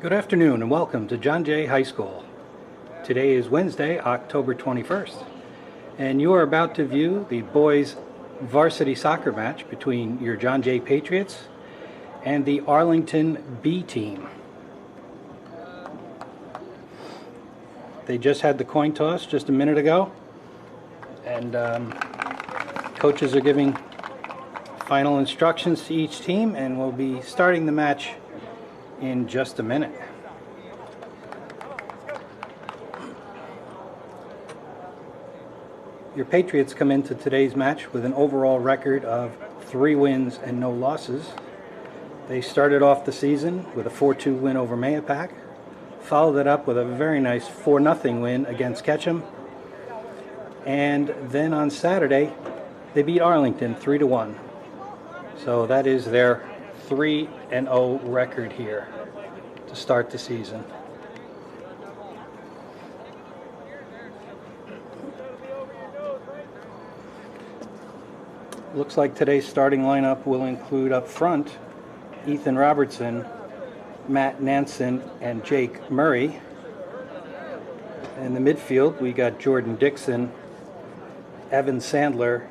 Good afternoon and welcome to John Jay High School. Today is Wednesday, October 21st, and you are about to view the boys' varsity soccer match between your John Jay Patriots and the Arlington B team. They just had the coin toss just a minute ago, and coaches are giving final instructions to each team, and we'll be starting the match in just a minute. Your Patriots come into today's match with an overall record of 3 wins and no losses. They started off the season with a 4-2 win over Mayapack, followed it up with a very nice 4-0 win against Ketchum, and then on Saturday they beat Arlington 3-1. So that is their 3-0 record here to start the season. Looks like today's starting lineup will include up front Ethan Robertson, Matt Nansen, and Jake Murray. In the midfield we got Jordan Dixon, Evan Sandler,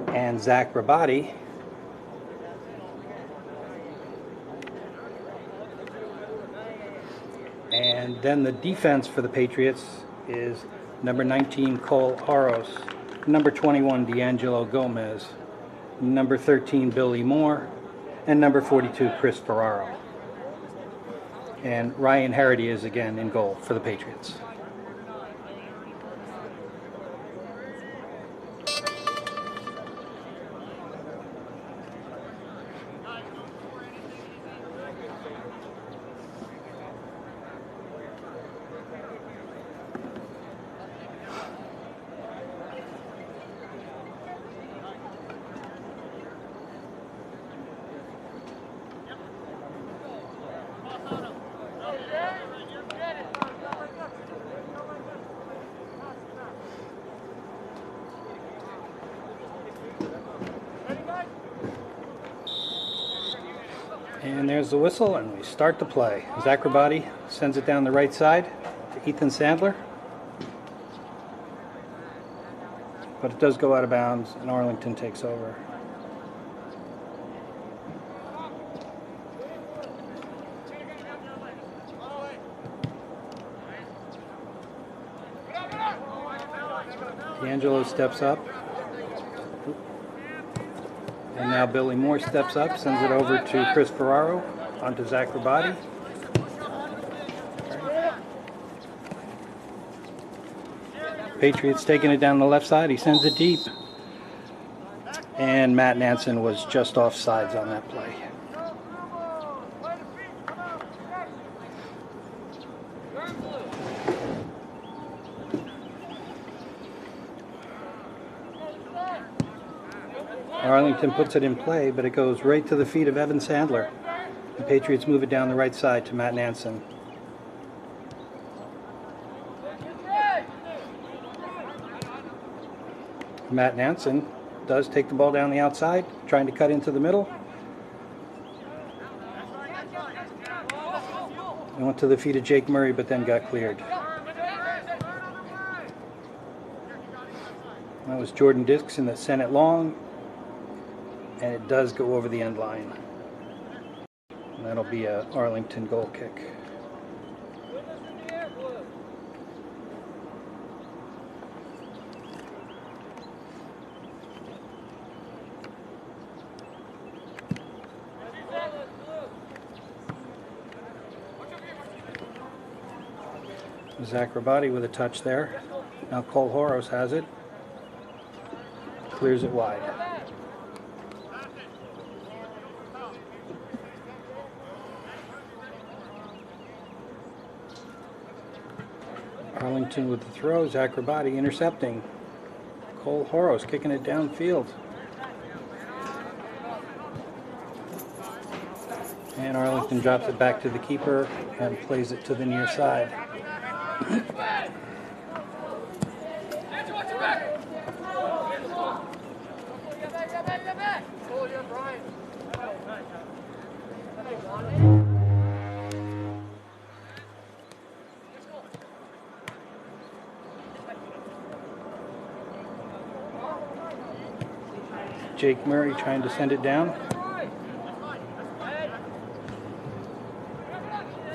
and Zach Rabati. And then the defense for the Patriots is number 19, Cole Horos, number 21, D'Angelo Gomez, number 13, Billy Moore, and number 42, Chris Ferraro. And Ryan Harity is again in goal for the Patriots. And there's the whistle, and we start the play. Zach Rabati sends it down the right side to Ethan Sandler. But it does go out of bounds, and Arlington takes over. D'Angelo steps up. And now Billy Moore steps up, sends it over to Chris Ferraro, onto Zach Rabati. Patriots taking it down the left side. He sends it deep. And Matt Nansen was just off sides on that play. Arlington puts it in play, but it goes right to the feet of Evan Sandler. The Patriots move it down the right side to Matt Nansen. Matt Nansen does take the ball down the outside, trying to cut into the middle. It went to the feet of Jake Murray, but then got cleared. That was Jordan Dixon that sent it long, and it does go over the end line. And that'll be a Arlington goal kick. Zach Rabati with a touch there. Now Cole Horos has it. Clears it wide. Arlington with the throw, Zach Rabati intercepting. Cole Horos kicking it downfield. And Arlington drops it back to the keeper and plays it to the near side. Jake Murray trying to send it down.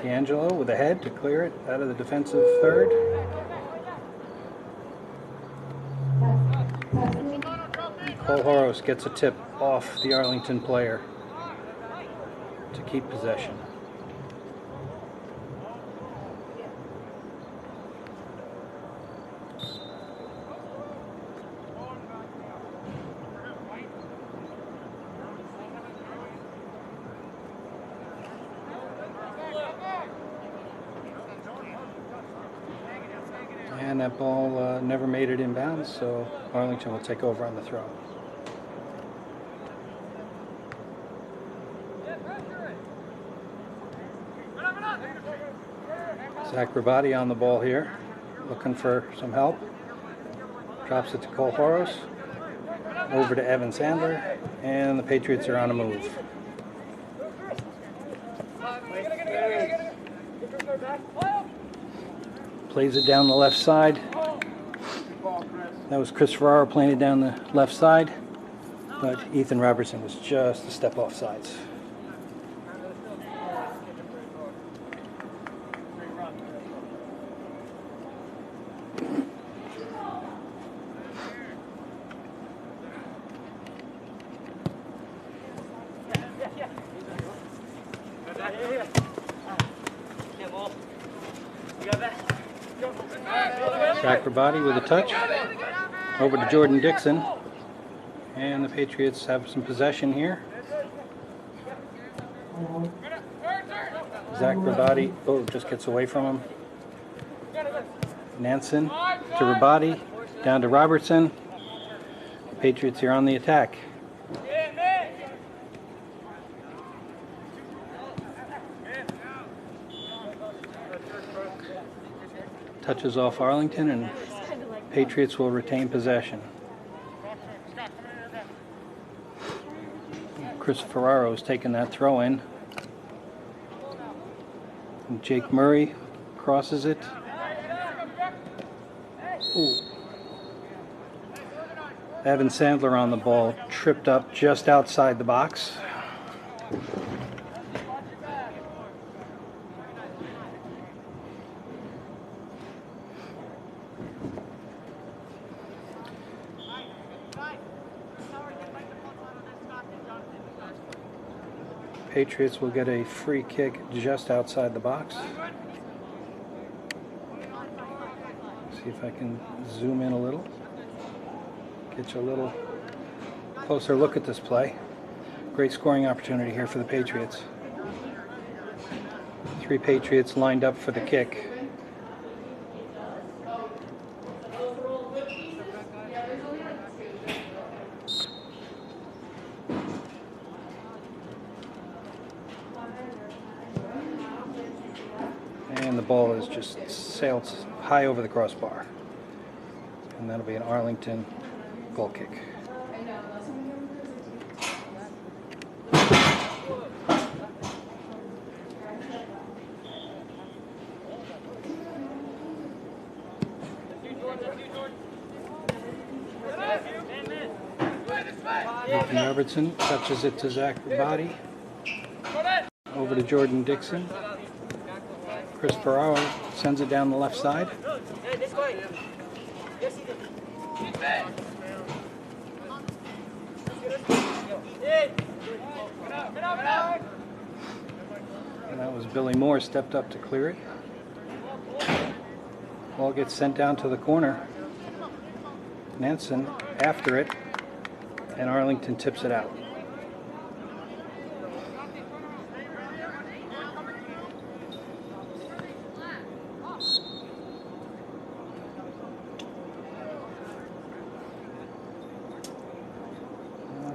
D'Angelo with a head to clear it out of the defensive third. Cole Horos gets a tip off the Arlington player to keep possession. And that ball never made it inbounds, so Arlington will take over on the throw. Zach Rabati on the ball here, looking for some help. Drops it to Cole Horos. Over to Evan Sandler, and the Patriots are on a move. Plays it down the left side. That was Chris Ferraro playing it down the left side, but Ethan Robertson was just a step off sides. Zach Rabati with a touch. Over to Jordan Dixon. And the Patriots have some possession here. Zach Rabati, just gets away from him. Nansen to Rabati, down to Robertson. The Patriots here on the attack. Touches off Arlington, and Patriots will retain possession. Chris Ferraro is taking that throw in. And Jake Murray crosses it. Ooh. Evan Sandler on the ball, tripped up just outside the box. Patriots will get a free kick just outside the box. See if I can zoom in a little. Get you a little closer look at this play. Great scoring opportunity here for the Patriots. 3 Patriots lined up for the kick. And the ball is just sailed high over the crossbar. And that'll be an Arlington goal kick. Ethan Robertson touches it to Zach Rabati. Over to Jordan Dixon. Chris Ferraro sends it down the left side. And that was Billy Moore stepped up to clear it. Ball gets sent down to the corner. Nansen after it, and Arlington tips it out.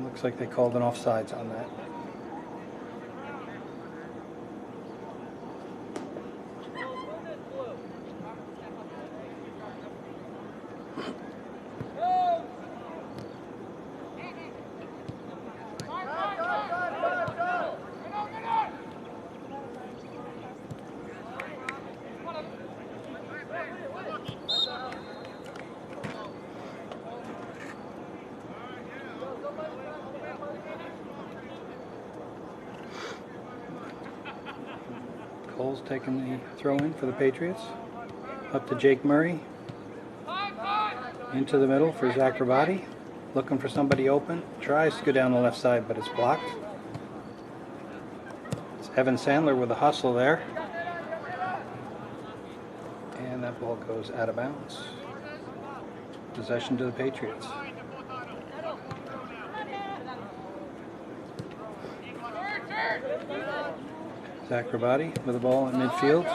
Looks like they called an offsides on that. Cole's taking the throw in for the Patriots. Up to Jake Murray. Into the middle for Zach Rabati. Looking for somebody open. Tries to go down the left side, but it's blocked. It's Evan Sandler with a hustle there. And that ball goes out of bounds. Possession to the Patriots. Zach Rabati with the ball in midfield.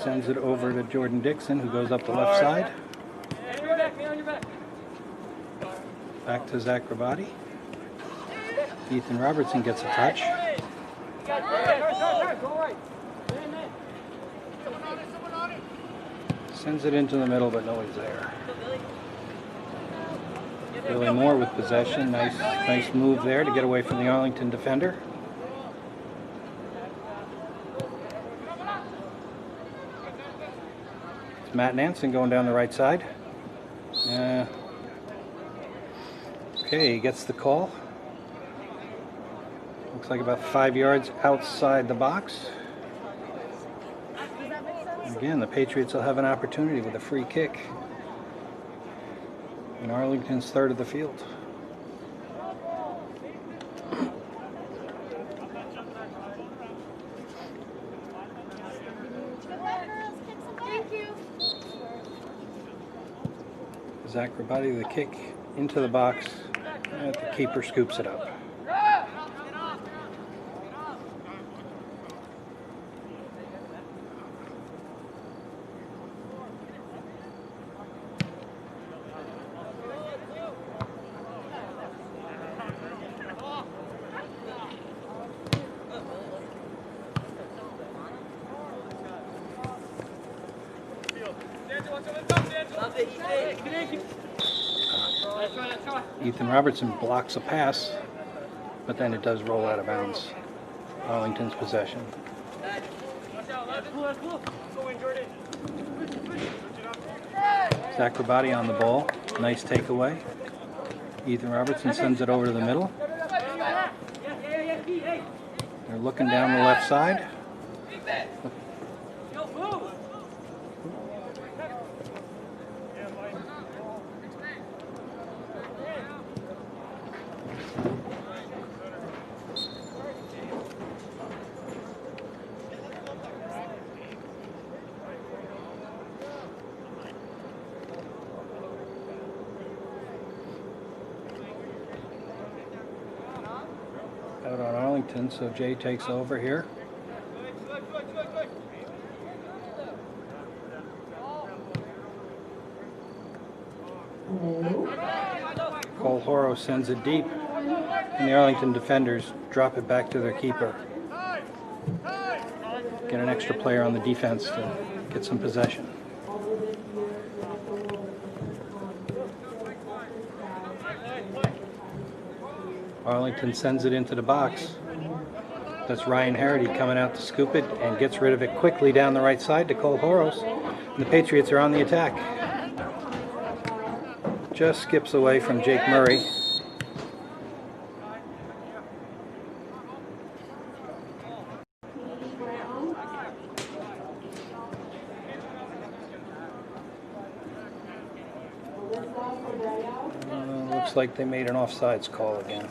Sends it over to Jordan Dixon, who goes up the left side. Back to Zach Rabati. Ethan Robertson gets a touch. Sends it into the middle, but nobody's there. Billy Moore with possession. Nice move there to get away from the Arlington defender. It's Matt Nansen going down the right side. Okay, he gets the call. Looks like about 5 yards outside the box. Again, the Patriots will have an opportunity with a free kick in Arlington's third of the field. Zach Rabati with the kick into the box. And the keeper scoops it up. Ethan Robertson blocks a pass, but then it does roll out of bounds. Arlington's possession. Zach Rabati on the ball. Nice takeaway. Ethan Robertson sends it over to the middle. They're looking down the left side. Out on Arlington, so Jay takes over here. Cole Horo sends it deep, and the Arlington defenders drop it back to their keeper. Get an extra player on the defense to get some possession. Arlington sends it into the box. That's Ryan Harity coming out to scoop it and gets rid of it quickly down the right side to Cole Horos. And the Patriots are on the attack. Just skips away from Jake Murray. Looks like they made an offsides call again.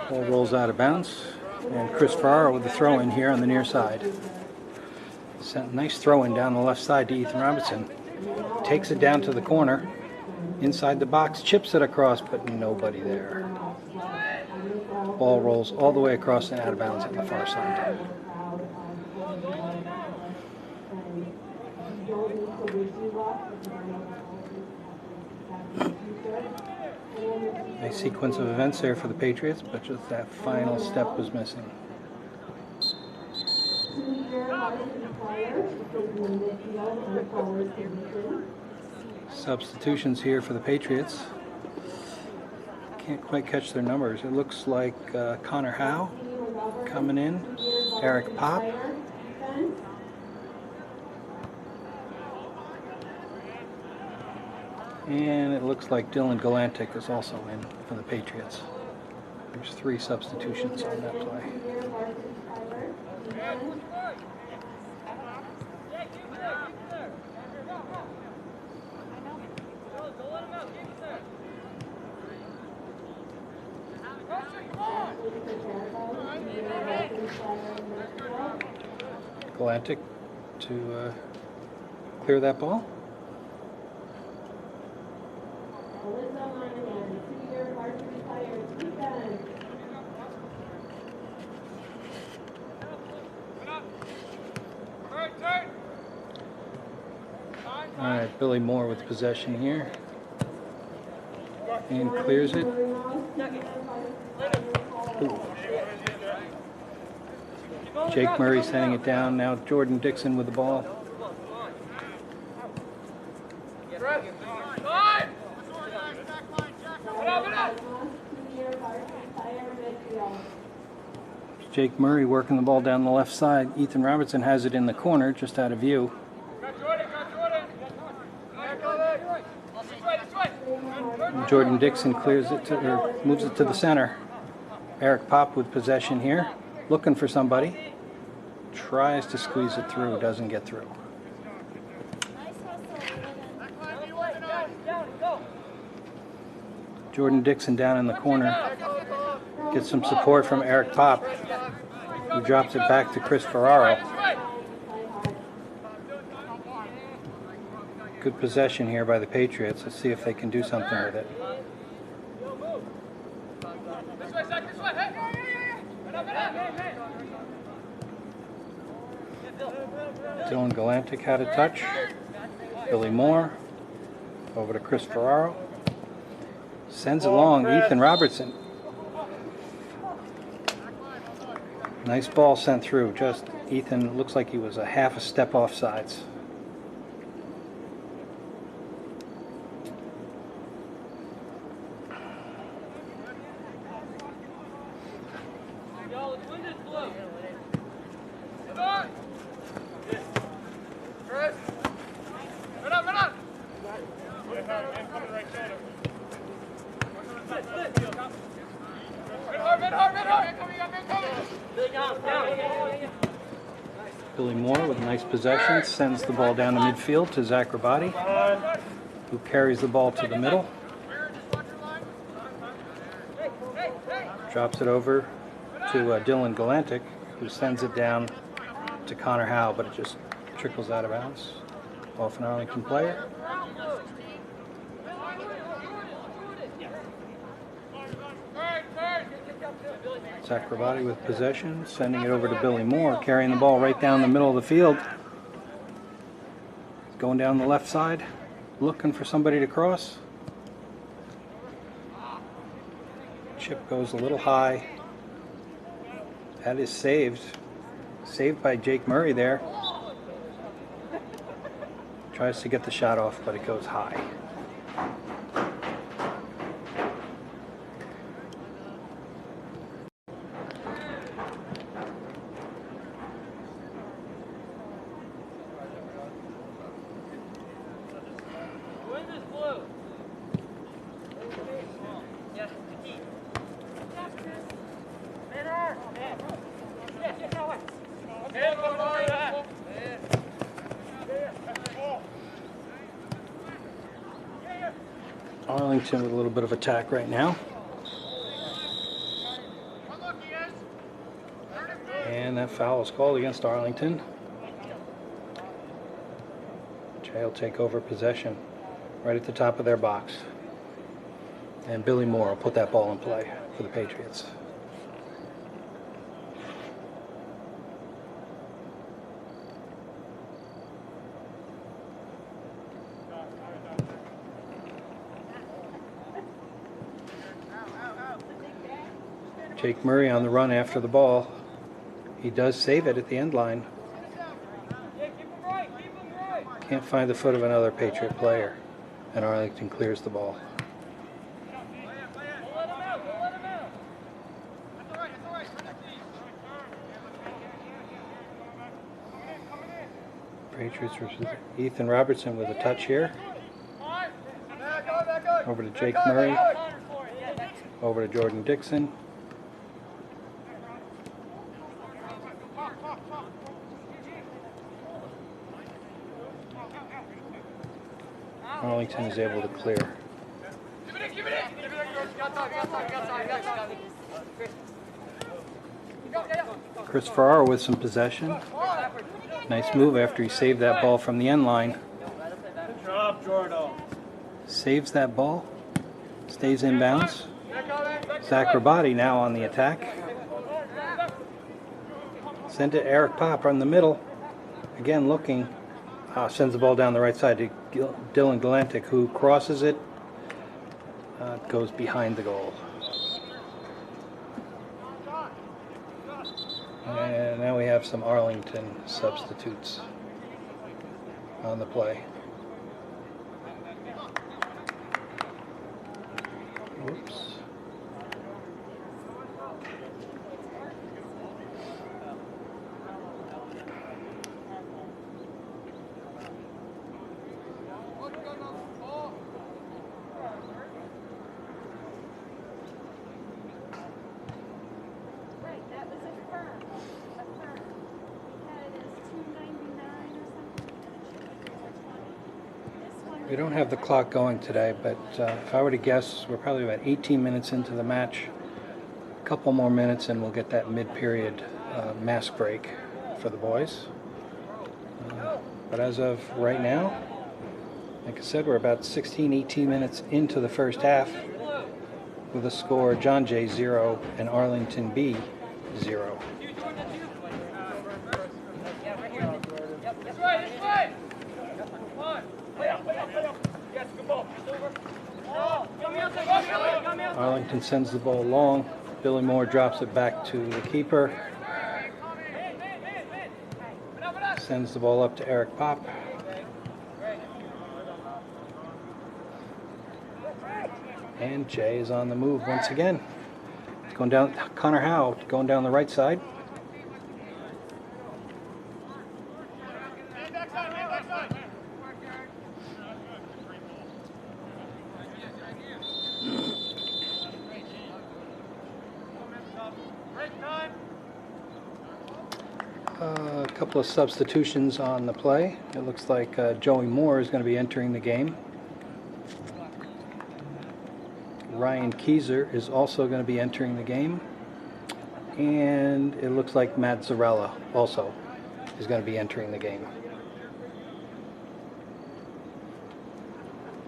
Ball rolls out of bounds, and Chris Farrar with the throw in here on the near side. Nice throw in down the left side to Ethan Robertson. Takes it down to the corner, inside the box, chips it across, but nobody there. Ball rolls all the way across and out of bounds on the far side. Nice sequence of events there for the Patriots, but just that final step was missing. Substitutions here for the Patriots. Can't quite catch their numbers. It looks like Connor Howe coming in, Eric Pop. And it looks like Dylan Galantic is also in for the Patriots. There's 3 substitutions on that play. Galantic to clear that ball. All right, Billy Moore with possession here. And clears it. Ooh. Jake Murray sending it down. Now Jordan Dixon with the ball. Jake Murray working the ball down the left side. Ethan Robertson has it in the corner, just out of view. Jordan Dixon clears it to, or moves it to the center. Eric Pop with possession here, looking for somebody. Tries to squeeze it through, doesn't get through. Jordan Dixon down in the corner. Gets some support from Eric Pop, who drops it back to Chris Ferraro. Good possession here by the Patriots. Let's see if they can do something with it. Dylan Galantic had a touch. Billy Moore over to Chris Ferraro. Sends it long, Ethan Robertson. Nice ball sent through. Just Ethan looks like he was a half a step off sides. Billy Moore with nice possession sends the ball down the midfield to Zach Rabati, who carries the ball to the middle. Drops it over to Dylan Galantic, who sends it down to Connor Howe, but it just trickles out of bounds off an Arlington player. Zach Rabati with possession, sending it over to Billy Moore, carrying the ball right down the middle of the field. Going down the left side, looking for somebody to cross. Chip goes a little high. That is saved. Saved by Jake Murray there. Tries to get the shot off, but it goes high. Arlington with a little bit of attack right now. And that foul is called against Arlington. Jay will take over possession right at the top of their box. And Billy Moore will put that ball in play for the Patriots. Jake Murray on the run after the ball. He does save it at the end line. Can't find the foot of another Patriot player, and Arlington clears the ball. Patriots versus Ethan Robertson with a touch here. Over to Jake Murray. Over to Jordan Dixon. Arlington is able to clear. Chris Farrar with some possession. Nice move after he saved that ball from the end line. Good job, Jordo. Saves that ball. Stays in bounds. Zach Rabati now on the attack. Send it to Eric Pop on the middle. Again looking. Sends the ball down the right side to Dylan Galantic, who crosses it. Goes behind the goal. And now we have some Arlington substitutes on the play. Whoops. We don't have the clock going today, but if I were to guess, we're probably about 18 minutes into the match. A couple more minutes and we'll get that mid-period mask break for the boys. But as of right now, like I said, we're about 16, 18 minutes into the first half with a score John Jay 0 and Arlington B 0. Arlington sends the ball long. Billy Moore drops it back to the keeper. Sends the ball up to Eric Pop. And Jay is on the move once again. He's going down. Connor Howe going down the right side. A couple of substitutions on the play. It looks like Joey Moore is going to be entering the game. Ryan Keyser is also going to be entering the game. And it looks like Matt Zarella also is going to be entering the game.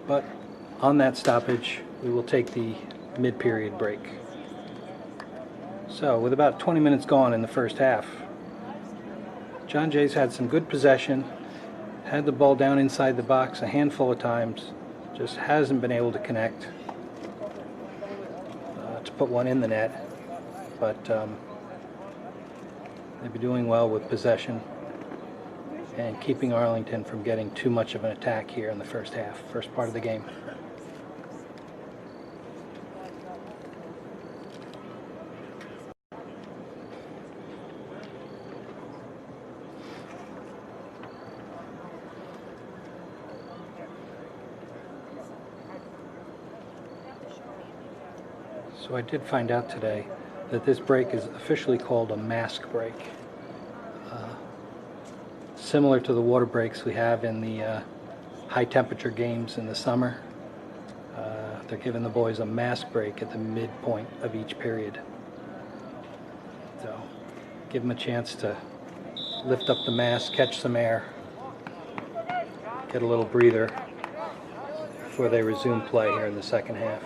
But on that stoppage, we will take the mid-period break. So with about 20 minutes gone in the first half, John Jay's had some good possession, had the ball down inside the box a handful of times, just hasn't been able to connect to put one in the net, but they've been doing well with possession and keeping Arlington from getting too much of an attack here in the first half, first part of the game. So I did find out today that this break is officially called a mask break. Similar to the water breaks we have in the high temperature games in the summer. They're giving the boys a mask break at the midpoint of each period. So give them a chance to lift up the mask, catch some air, get a little breather before they resume play here in the second half.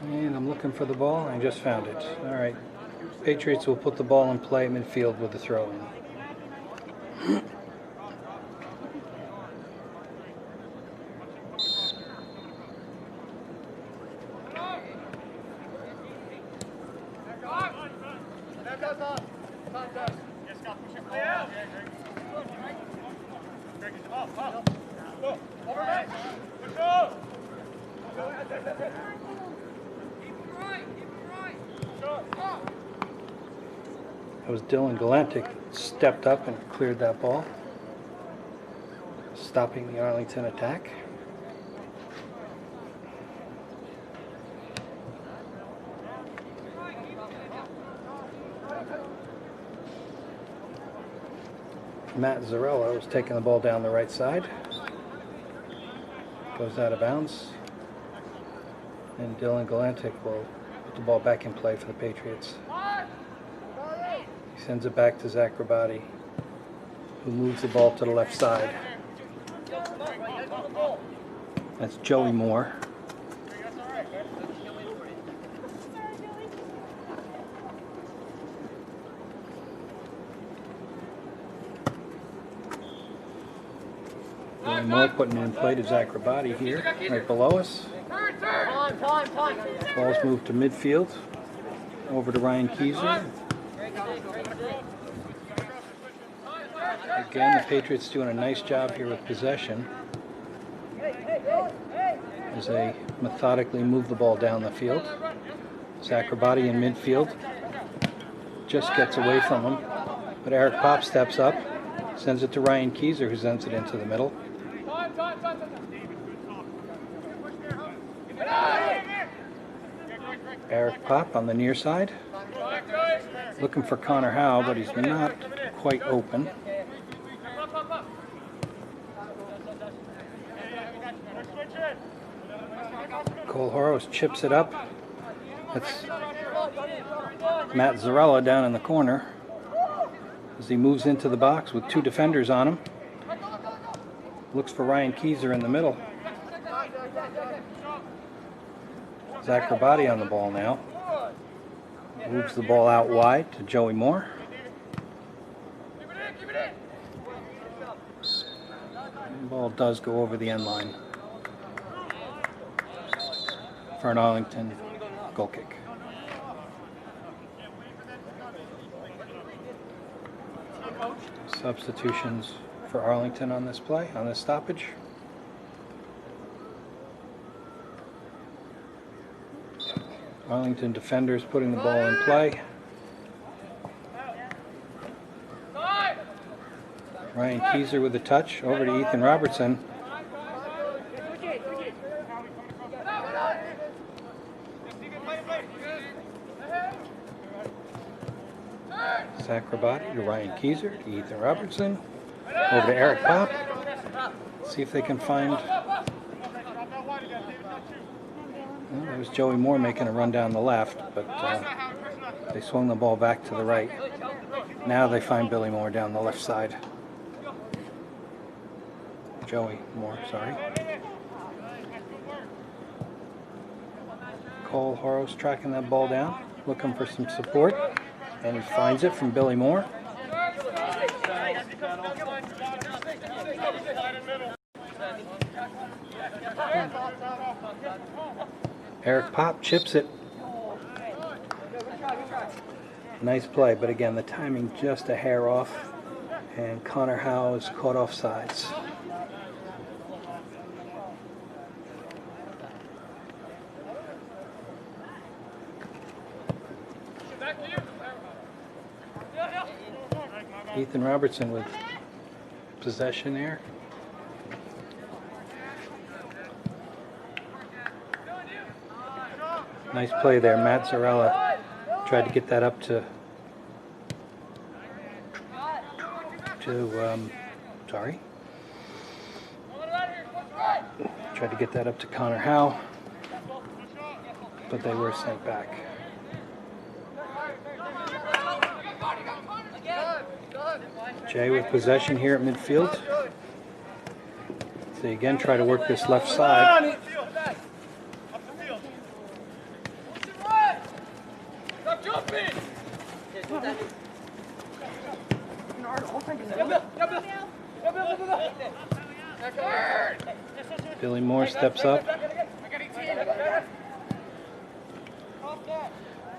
And I'm looking for the ball. I just found it. All right. Patriots will put the ball in play midfield with the throw in. It was Dylan Galantic stepped up and cleared that ball, stopping the Arlington attack. Matt Zarella was taking the ball down the right side. Goes out of bounds. And Dylan Galantic will put the ball back in play for the Patriots. He sends it back to Zach Rabati, who moves the ball to the left side. That's Joey Moore. Joey Moore putting it in play to Zach Rabati here, right below us. Ball's moved to midfield, over to Ryan Keyser. Again, the Patriots doing a nice job here with possession as they methodically move the ball down the field. Zach Rabati in midfield just gets away from him, but Eric Pop steps up, sends it to Ryan Keyser, who sends it into the middle. Eric Pop on the near side, looking for Connor Howe, but he's not quite open. Cole Horos chips it up. That's Matt Zarella down in the corner as he moves into the box with two defenders on him. Looks for Ryan Keyser in the middle. Zach Rabati on the ball now. Moves the ball out wide to Joey Moore. The ball does go over the end line for an Arlington goal kick. Substitutions for Arlington on this play, on this stoppage. Arlington defenders putting the ball in play. Ryan Keyser with a touch over to Ethan Robertson. Zach Rabati to Ryan Keyser to Ethan Robertson. Over to Eric Pop. See if they can find. Well, there was Joey Moore making a run down the left, but they swung the ball back to the right. Now they find Billy Moore down the left side. Joey Moore, sorry. Cole Horos tracking that ball down, looking for some support, and he finds it from Billy Moore. Eric Pop chips it. Nice play, but again, the timing just a hair off, and Connor Howe is caught off sides. Ethan Robertson with possession there. Nice play there. Matt Zarella tried to get that up to tried to get that up to Connor Howe, but they were sent back. Jay with possession here at midfield. They again try to work this left side. Billy Moore steps up.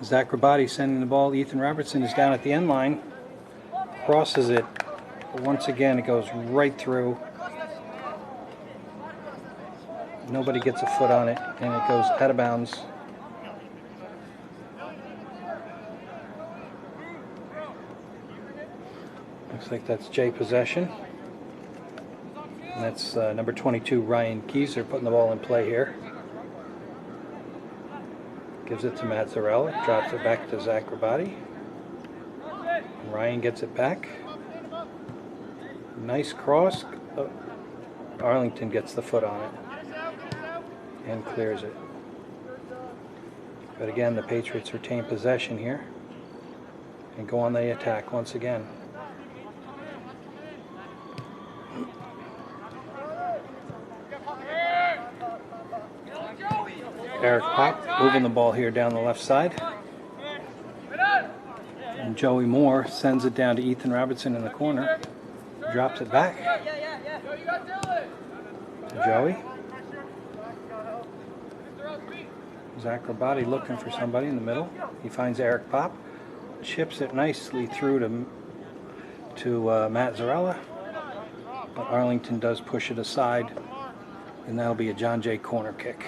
Zach Rabati sending the ball. Ethan Robertson is down at the end line. Crosses it. But once again, it goes right through Nobody gets a foot on it, and it goes out of bounds. Looks like that's Jay possession. And that's number 22, Ryan Keyser, putting the ball in play here. Gives it to Mazzarella, drops it back to Zach Rabati. Ryan gets it back. Nice cross. Oh, Arlington gets the foot on it and clears it. But again, the Patriots retain possession here and go on the attack once again. Eric Pop moving the ball here down the left side. And Joey Moore sends it down to Ethan Robertson in the corner. Drops it back to Joey. Zach Rabati looking for somebody in the middle. He finds Eric Pop. Chips it nicely through to Mazzarella. But Arlington does push it aside. And that'll be a John Jay corner kick.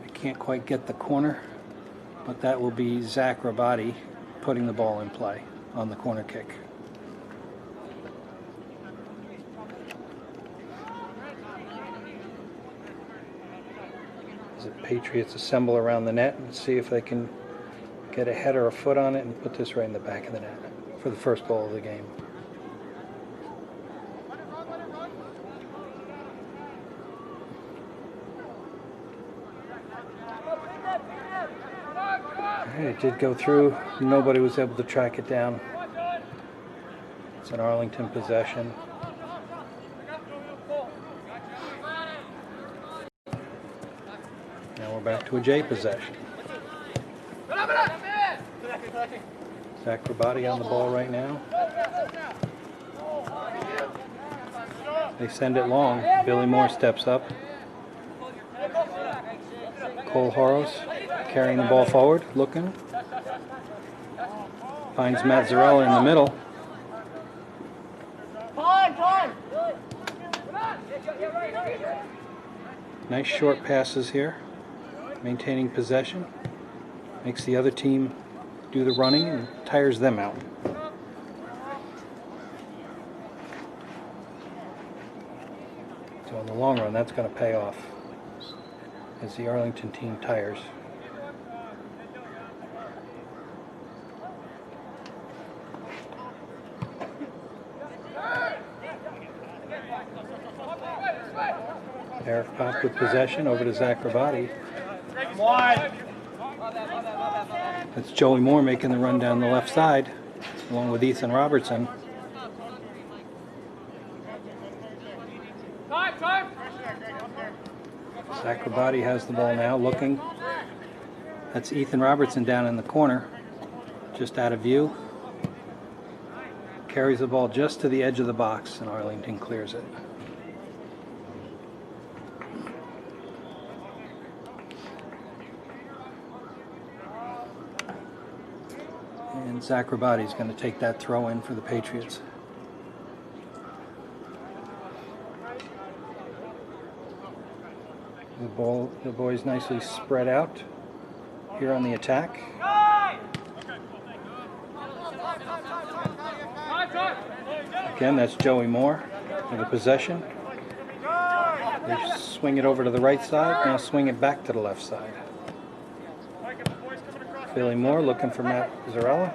I can't quite get the corner, but that will be Zach Rabati putting the ball in play on the corner kick. As the Patriots assemble around the net and see if they can get a head or a foot on it and put this right in the back of the net for the first goal of the game. It did go through. Nobody was able to track it down. It's an Arlington possession. Now we're back to a Jay possession. Zach Rabati on the ball right now. They send it long. Billy Moore steps up. Cole Horos carrying the ball forward, looking. Finds Mazzarella in the middle. Nice short passes here. Maintaining possession. Makes the other team do the running and tires them out. So in the long run, that's going to pay off as the Arlington team tires. Eric Pop with possession over to Zach Rabati. That's Joey Moore making the run down the left side along with Ethan Robertson. Zach Rabati has the ball now, looking. That's Ethan Robertson down in the corner, just out of view. Carries the ball just to the edge of the box, and Arlington clears it. And Zach Rabati is going to take that throw in for the Patriots. The boys nicely spread out here on the attack. Again, that's Joey Moore with the possession. They swing it over to the right side, now swing it back to the left side. Billy Moore looking for Matt Zarella.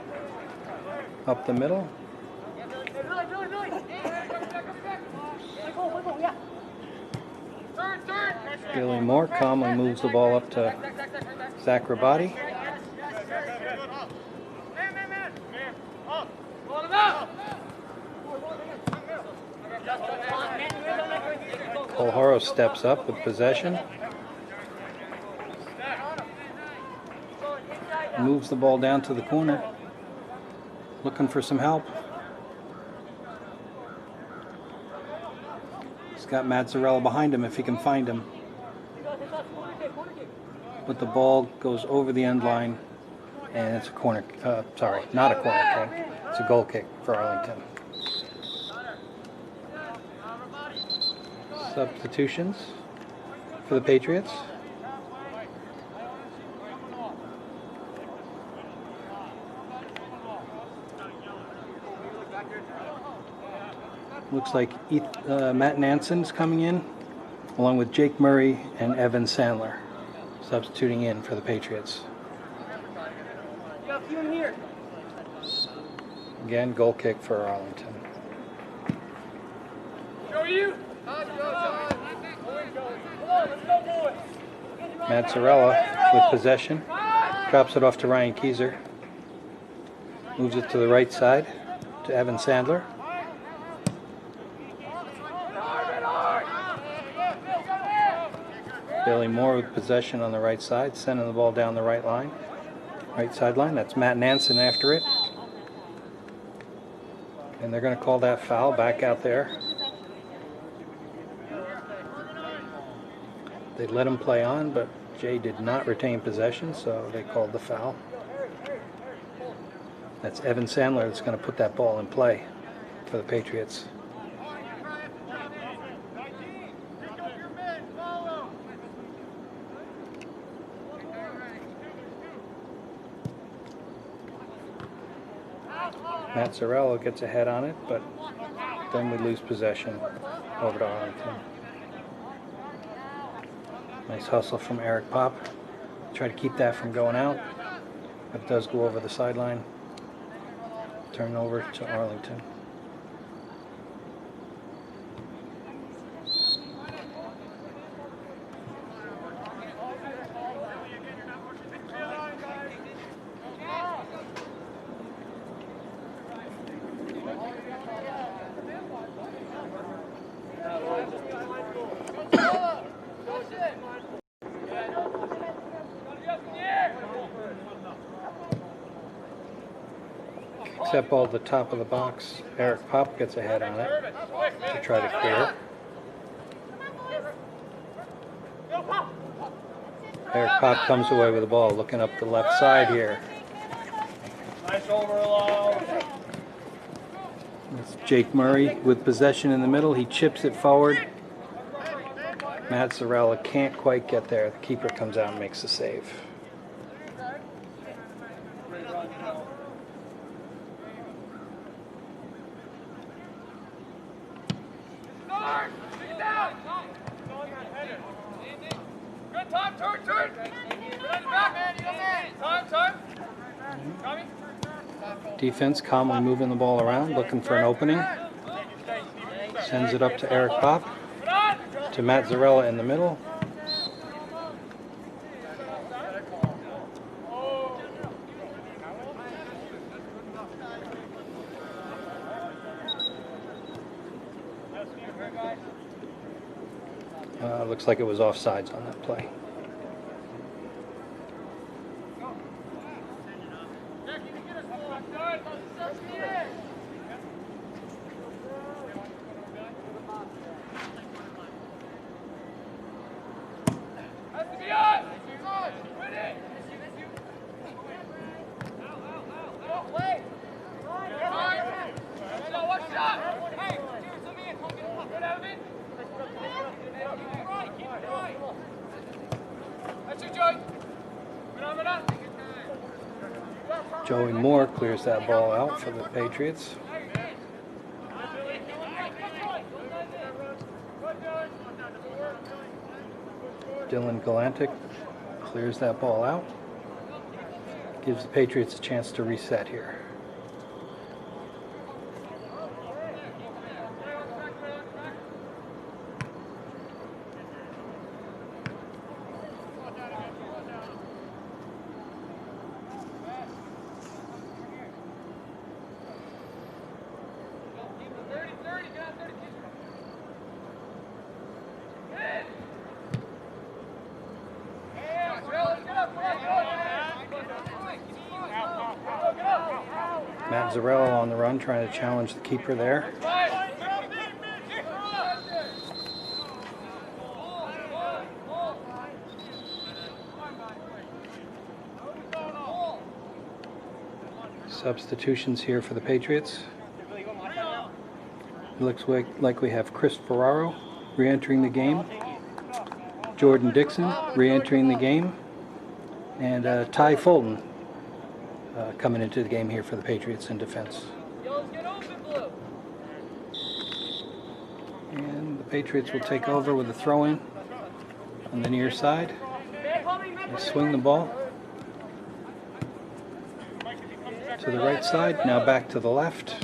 Up the middle. Billy Moore calmly moves the ball up to Zach Rabati. Cole Horos steps up with possession. Moves the ball down to the corner. Looking for some help. He's got Mazzarella behind him if he can find him. But the ball goes over the end line, and it's a corner. Sorry, not a corner kick. It's a goal kick for Arlington. Substitutions for the Patriots. Looks like Matt Nanson's coming in, along with Jake Murray and Evan Sandler, substituting in for the Patriots. Again, goal kick for Arlington. Mazzarella with possession, drops it off to Ryan Keyser, moves it to the right side to Evan Sandler. Billy Moore with possession on the right side, sending the ball down the right line, right sideline. That's Matt Nanson after it. And they're going to call that foul back out there. They let him play on, but Jay did not retain possession, so they called the foul. That's Evan Sandler that's going to put that ball in play for the Patriots. Mazzarella gets ahead on it, but then we lose possession over to Arlington. Nice hustle from Eric Pop. Try to keep that from going out. It does go over the sideline. Turn over to Arlington. That ball at the top of the box. Eric Pop gets ahead on it to try to clear. Eric Pop comes away with the ball, looking up the left side here. Nice overload. That's Jake Murray with possession in the middle. He chips it forward. Mazzarella can't quite get there. The keeper comes out and makes the save. Defense calmly moving the ball around, looking for an opening. Sends it up to Eric Pop, to Mazzarella in the middle. Looks like it was offsides on that play. Joey Moore clears that ball out for the Patriots. Dylan Galantic clears that ball out. Gives the Patriots a chance to reset here. Mazzarella on the run, trying to challenge the keeper there. Substitutions here for the Patriots. It looks like we have Chris Ferraro re-entering the game. Jordan Dixon re-entering the game. And Ty Fulton coming into the game here for the Patriots in defense. And the Patriots will take over with a throw-in on the near side. They swing the ball to the right side, now back to the left.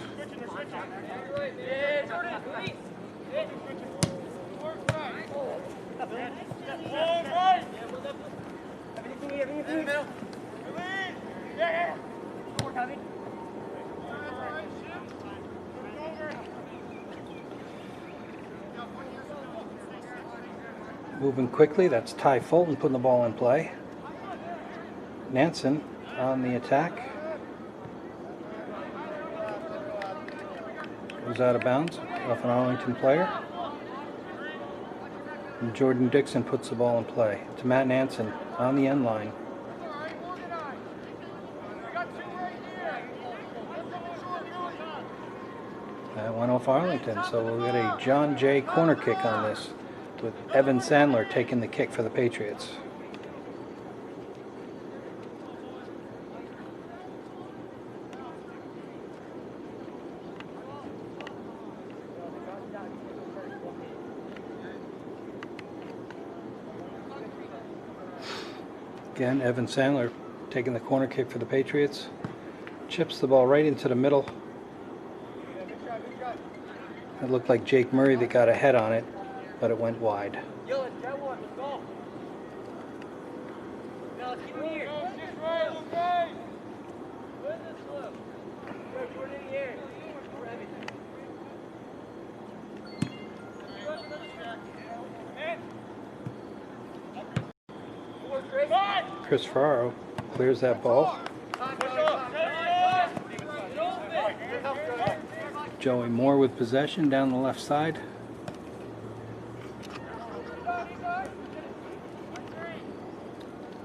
Moving quickly, that's Ty Fulton putting the ball in play. Nansen on the attack. Goes out of bounds off an Arlington player. And Jordan Dixon puts the ball in play to Matt Nansen on the end line. That went off Arlington, so we'll get a John Jay corner kick on this, with Evan Sandler taking the kick for the Patriots. Again, Evan Sandler taking the corner kick for the Patriots. Chips the ball right into the middle. It looked like Jake Murray that got a head on it, but it went wide. Chris Farrow clears that ball. Joey Moore with possession down the left side.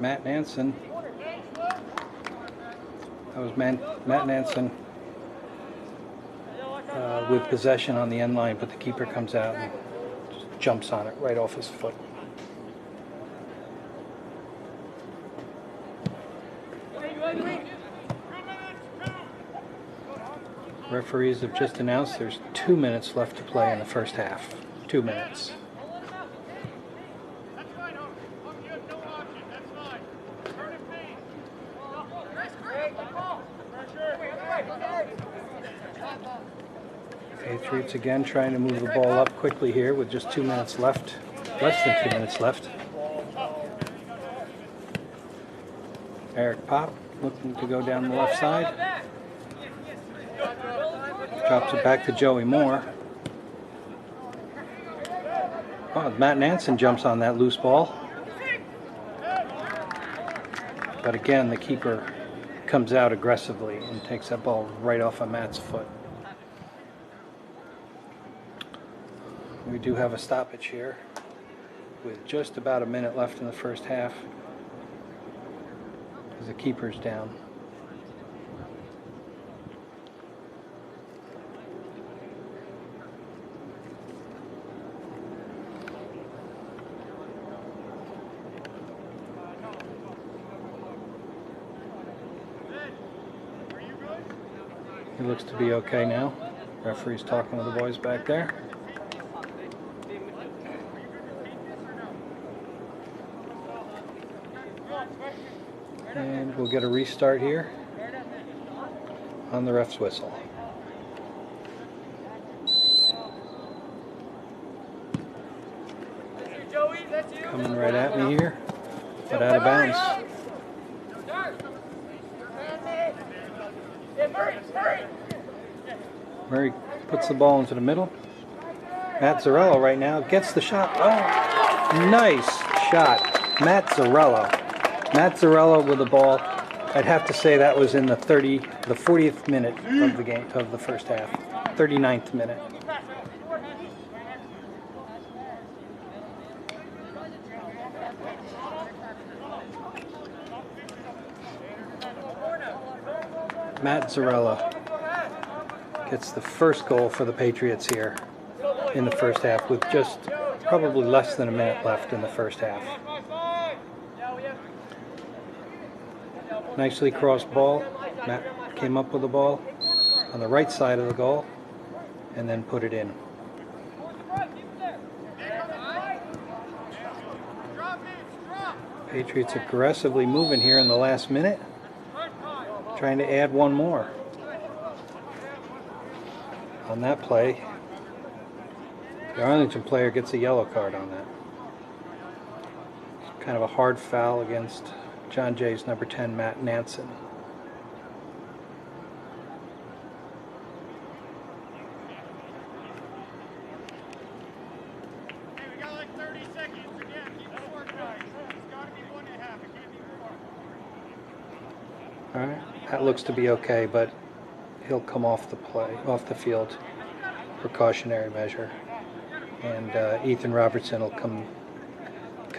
Matt Nansen. That was Matt Nansen with possession on the end line, but the keeper comes out and just jumps on it right off his foot. Referees have just announced there's 2 minutes left to play in the first half. 2 minutes. Patriots again trying to move the ball up quickly here with just 2 minutes left. Less than 2 minutes left. Eric Pop looking to go down the left side. Drops it back to Joey Moore. Oh, Matt Nansen jumps on that loose ball. But again, the keeper comes out aggressively and takes that ball right off of Matt's foot. We do have a stoppage here with just about a minute left in the first half because the keeper's down. He looks to be okay now. Referee's talking with the boys back there. And we'll get a restart here on the ref's whistle. Coming right at me here, but out of bounds. Murray puts the ball into the middle. Matt Zarello right now gets the shot. Oh, nice shot. Matt Zarello. Matt Zarello with the ball. I'd have to say that was in the 40th minute of the game, of the first half. 39th minute. Matt Zarello gets the first goal for the Patriots here in the first half with just probably less than a minute left in the first half. Nicely crossed ball. Matt came up with the ball on the right side of the goal and then put it in. Patriots aggressively moving here in the last minute, trying to add one more. On that play, the Arlington player gets a yellow card on that. It's kind of a hard foul against John Jay's number 10, Matt Nansen. All right, that looks to be okay, but he'll come off the field, precautionary measure, and Ethan Robertson will come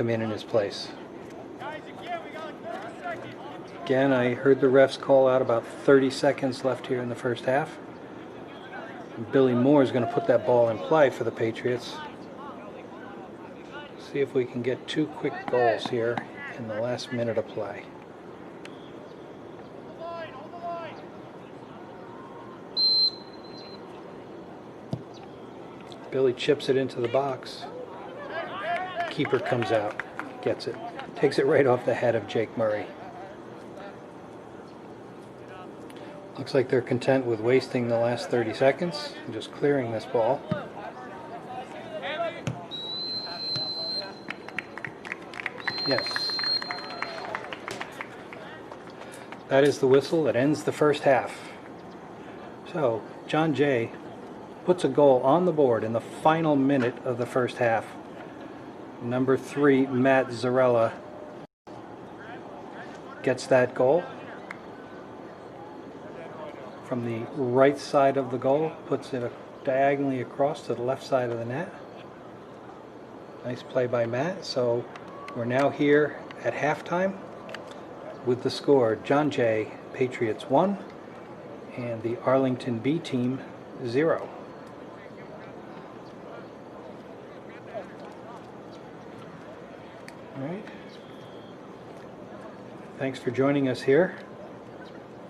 in his place. Again, I heard the refs call out about 30 seconds left here in the first half. Billy Moore is going to put that ball in play for the Patriots. See if we can get 2 quick goals here in the last minute of play. Billy chips it into the box. Keeper comes out, gets it, takes it right off the head of Jake Murray. Looks like they're content with wasting the last 30 seconds and just clearing this ball. Yes. That is the whistle that ends the first half. So, John Jay puts a goal on the board in the final minute of the first half. Number 3, Matt Zarella, gets that goal from the right side of the goal, puts it diagonally across to the left side of the net. Nice play by Matt. So we're now here at halftime with the score: John Jay, Patriots 1, and the Arlington B team 0. All right. Thanks for joining us here,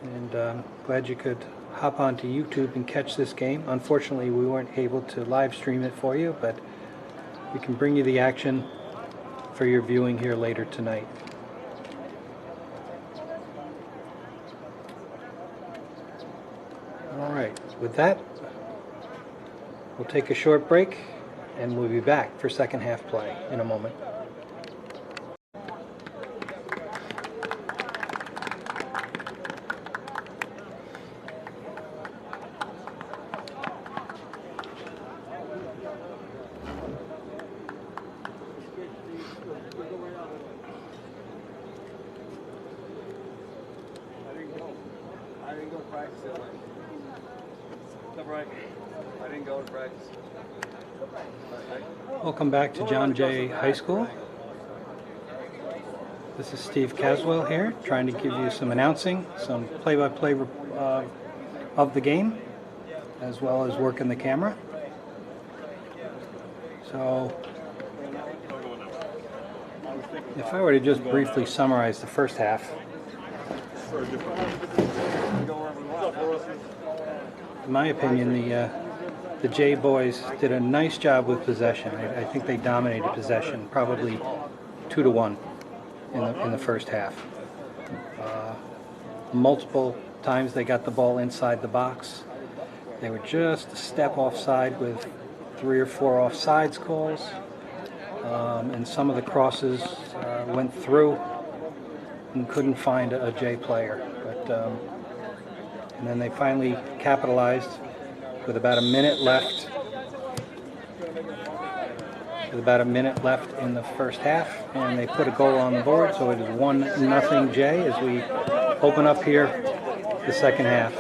and glad you could hop onto YouTube and catch this game. Unfortunately, we weren't able to live stream it for you, but we can bring you the action for your viewing here later tonight. All right, with that, we'll take a short break and we'll be back for second half play in a moment. Welcome back to John Jay High School. This is Steve Caswell here, trying to give you some announcing, some play-by-play of the game, as well as working the camera. So, if I were to just briefly summarize the first half, in my opinion, the Jay boys did a nice job with possession. I think they dominated possession, probably 2-1 in the first half. Multiple times they got the ball inside the box. They were just a step offside with 3 or 4 offsides calls, and some of the crosses went through and couldn't find a Jay player. But and then they finally capitalized with about a minute left. With about a minute left in the first half, and they put a goal on the board, so it is 1-0 Jay as we open up here the second half.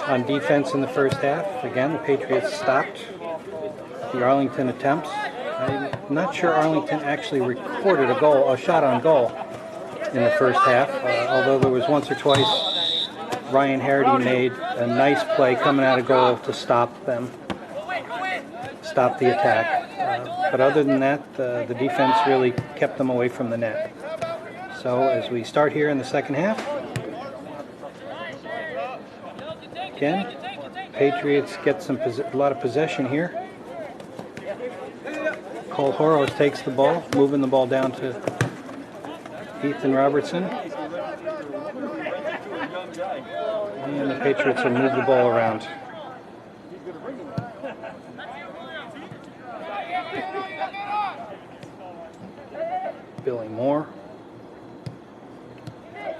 On defense in the first half, again, the Patriots stopped the Arlington attempts. I'm not sure Arlington actually recorded a shot on goal in the first half, although there was once or twice Ryan Harity made a nice play coming out of goal to stop them, stop the attack. But other than that, the defense really kept them away from the net. So as we start here in the second half, again, Patriots get a lot of possession here. Cole Horos takes the ball, moving the ball down to Ethan Robertson. And the Patriots will move the ball around. Billy Moore.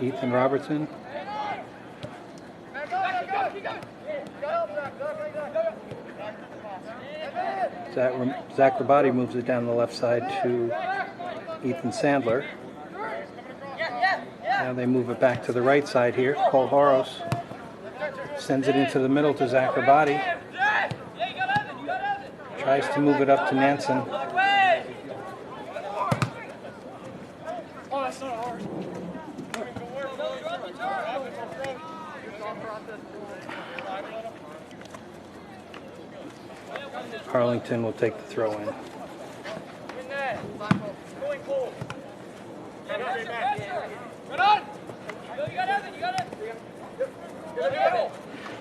Ethan Robertson. Zach Rabati moves it down the left side to Ethan Sandler. Now they move it back to the right side here. Cole Horos sends it into the middle to Zach Rabati. Tries to move it up to Nansen. Arlington will take the throw in.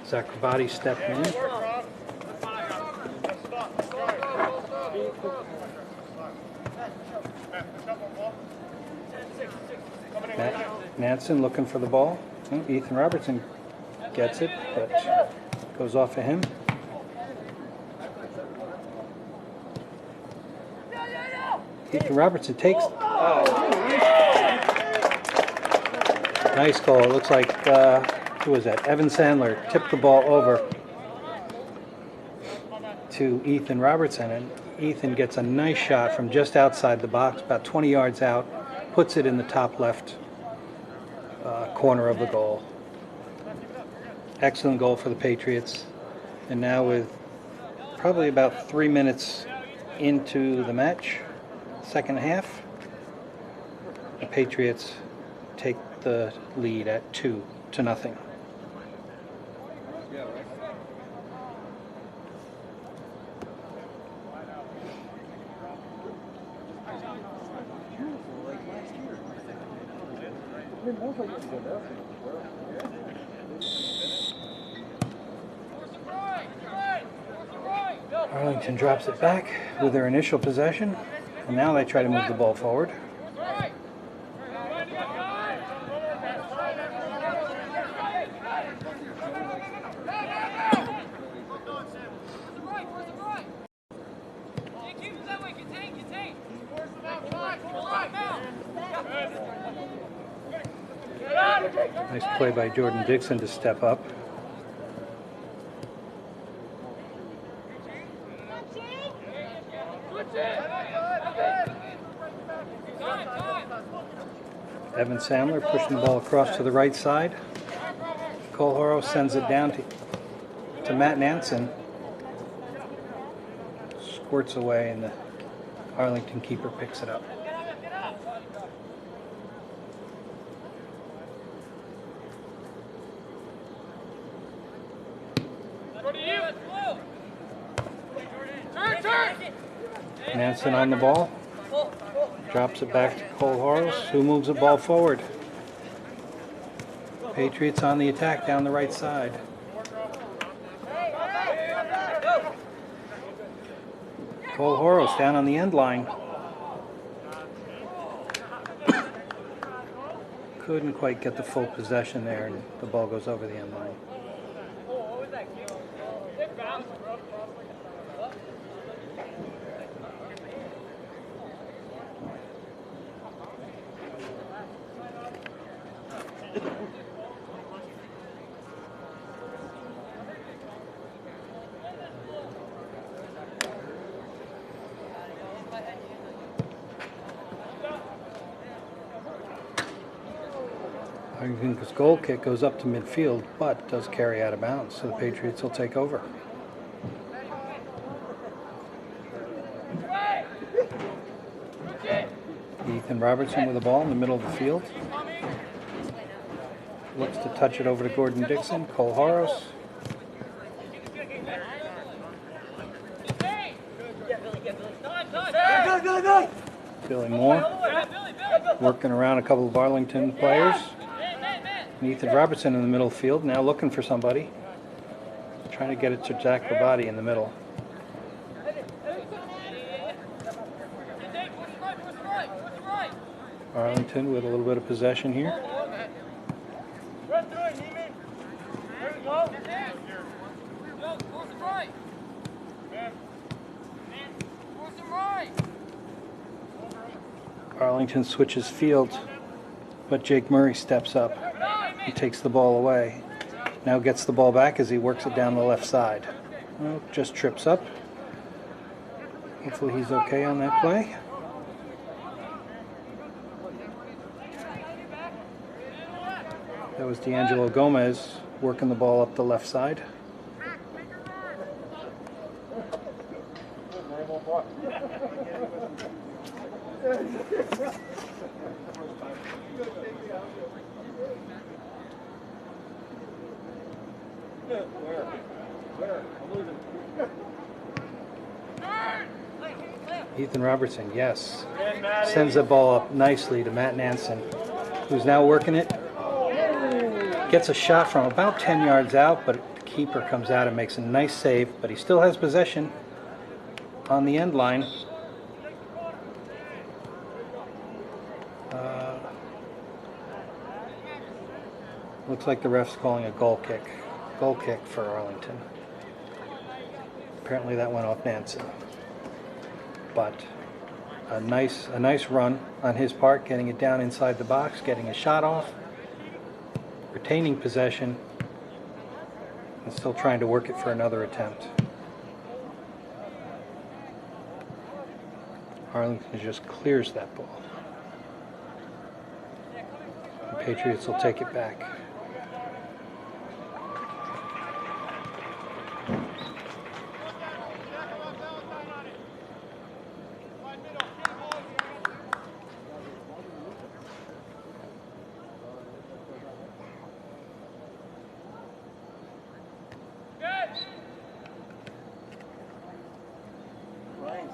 Zach Rabati stepping in. Nansen looking for the ball. Ethan Robertson gets it, but goes off of him. Ethan Robertson takes. Nice goal. It looks like, who was that? Evan Sandler tipped the ball over to Ethan Robertson, and Ethan gets a nice shot from just outside the box, about 20 yards out, puts it in the top left corner of the goal. Excellent goal for the Patriots. And now with probably about 3 minutes into the match, second half, the Patriots take the lead at 2-0. Arlington drops it back with their initial possession, and now they try to move the ball forward. Nice play by Jordan Dixon to step up. Evan Sandler pushing the ball across to the right side. Cole Horos sends it down to Matt Nansen. Squirts away, and the Arlington keeper picks it up. Nansen on the ball. Drops it back to Cole Horos, who moves the ball forward. Patriots on the attack down the right side. Cole Horos down on the end line. Couldn't quite get the full possession there, and the ball goes over the end line. Arlington's goal kick goes up to midfield, but does carry out of bounds, so the Patriots will take over. Ethan Robertson with the ball in the middle of the field. looks to touch it over to Gordon Dixon. Cole Horos. Billy Moore working around a couple of Arlington players. And Ethan Robertson in the middle field, now looking for somebody. Trying to get it to Zach Rabati in the middle. Arlington with a little bit of possession here. Arlington switches field, but Jake Murray steps up and takes the ball away. Now gets the ball back as he works it down the left side. Well, just trips up. Hopefully he's okay on that play. That was D'Angelo Gomez working the ball up the left side. Ethan Robertson, yes. Sends the ball up nicely to Matt Nansen, who's now working it. Gets a shot from about 10 yards out, but the keeper comes out and makes a nice save, but he still has possession on the end line. Looks like the ref's calling a goal kick. Goal kick for Arlington. Apparently that went off Nansen. But a nice run on his part, getting it down inside the box, getting a shot off, retaining possession, and still trying to work it for another attempt. Arlington just clears that ball. The Patriots will take it back.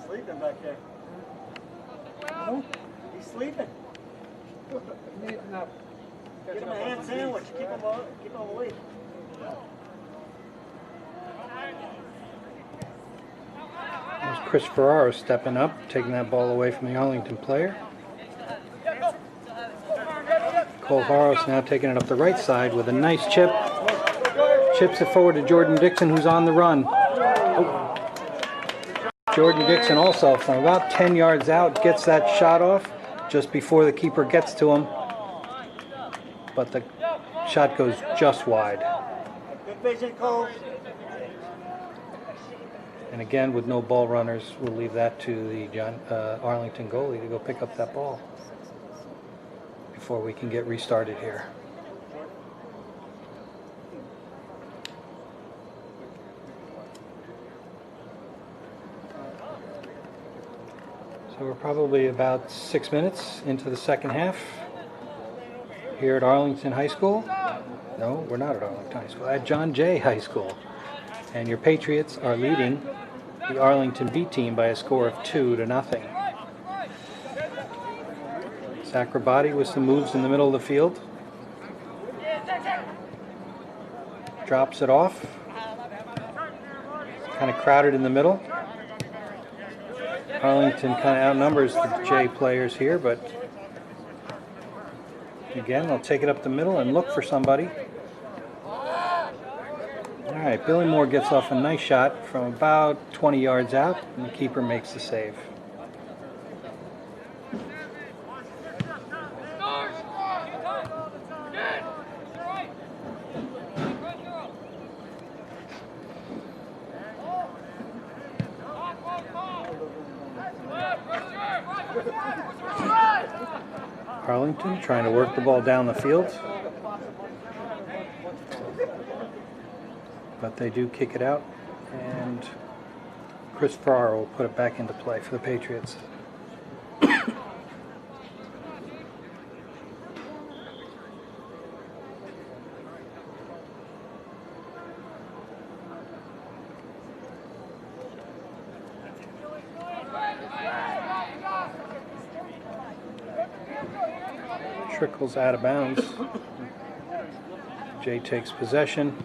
Sleeping back there. No? He's sleeping. Get him a ham sandwich. Keep him awake. There's Chris Ferraro stepping up, taking that ball away from the Arlington player. Cole Horos now taking it up the right side with a nice chip. Chips it forward to Jordan Dixon, who's on the run. Oh. Jordan Dixon also from about 10 yards out gets that shot off just before the keeper gets to him. But the shot goes just wide. Good vision, Cole. And again, with no ball runners, we'll leave that to the Arlington goalie to go pick up that ball before we can get restarted here. So we're probably about 6 minutes into the second half here at Arlington High School. No, we're not at Arlington High School. At John Jay High School. And your Patriots are leading the Arlington B team by a score of 2-0. Zach Rabati with some moves in the middle of the field. Drops it off. Kind of crowded in the middle. Arlington kind of outnumbers the J players here, but again, they'll take it up the middle and look for somebody. All right, Billy Moore gets off a nice shot from about 20 yards out, and the keeper makes the save. Arlington trying to work the ball down the field, but they do kick it out, and Chris Farrar will put it back into play for the Patriots. trickles out of bounds. Jay takes possession.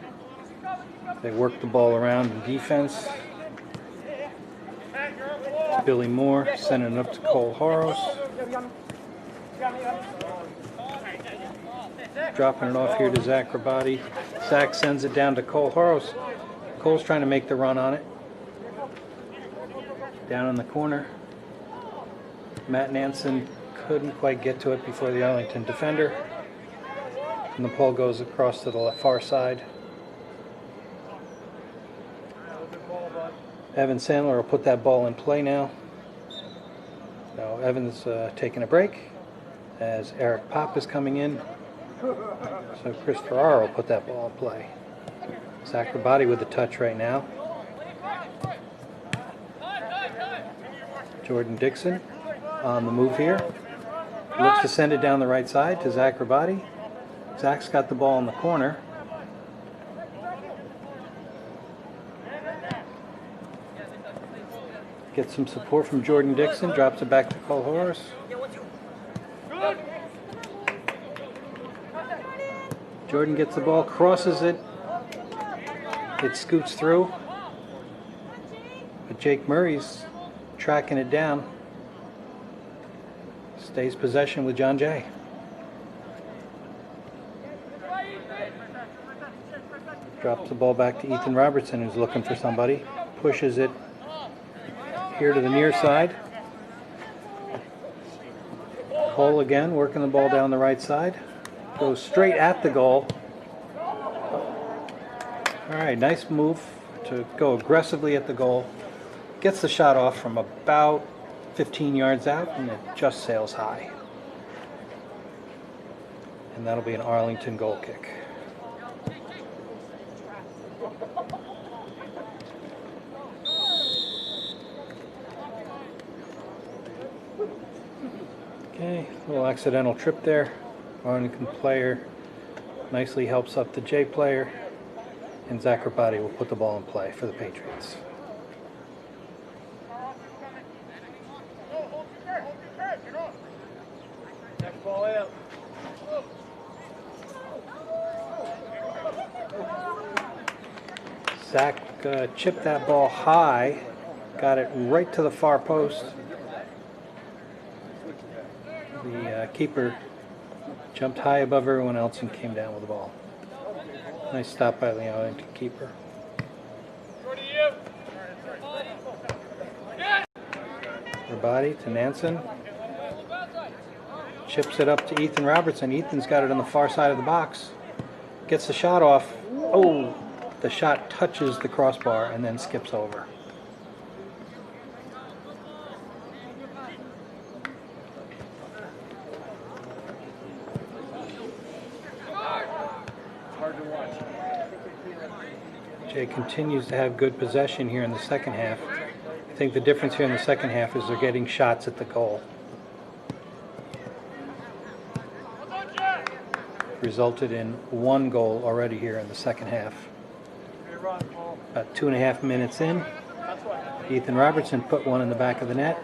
They work the ball around in defense. Billy Moore sending it up to Cole Horos. Dropping it off here to Zach Rabati. Zach sends it down to Cole Horos. Cole's trying to make the run on it. Down in the corner. Matt Nansen couldn't quite get to it before the Arlington defender. And the ball goes across to the far side. Evan Sandler will put that ball in play now. Now Evan's taking a break as Eric Pop is coming in. So Chris Ferraro will put that ball in play. Zach Rabati with the touch right now. Jordan Dixon on the move here. Looks to send it down the right side to Zach Rabati. Zach's got the ball in the corner. Gets some support from Jordan Dixon. Drops it back to Cole Horos. Jordan gets the ball, crosses it. It scoots through. But Jake Murray's tracking it down. Stays possession with John Jay. Drops the ball back to Ethan Robertson, who's looking for somebody. Pushes it here to the near side. Cole again working the ball down the right side. Goes straight at the goal. All right, nice move to go aggressively at the goal. Gets the shot off from about 15 yards out, and it just sails high. And that'll be an Arlington goal kick. Okay, a little accidental trip there. Arlington player nicely helps up the J player, and Zach Rabati will put the ball in play for the Patriots. Next ball out. Zach chipped that ball high, got it right to the far post. The keeper jumped high above everyone else and came down with the ball. Nice stop by the Arlington keeper. Rabati to Nansen. Chips it up to Ethan Robertson. Ethan's got it on the far side of the box. Gets the shot off. Oh, the shot touches the crossbar and then skips over. Jay continues to have good possession here in the second half. I think the difference here in the second half is they're getting shots at the goal. Resulted in one goal already here in the second half. About 2.5 minutes in, Ethan Robertson put one in the back of the net.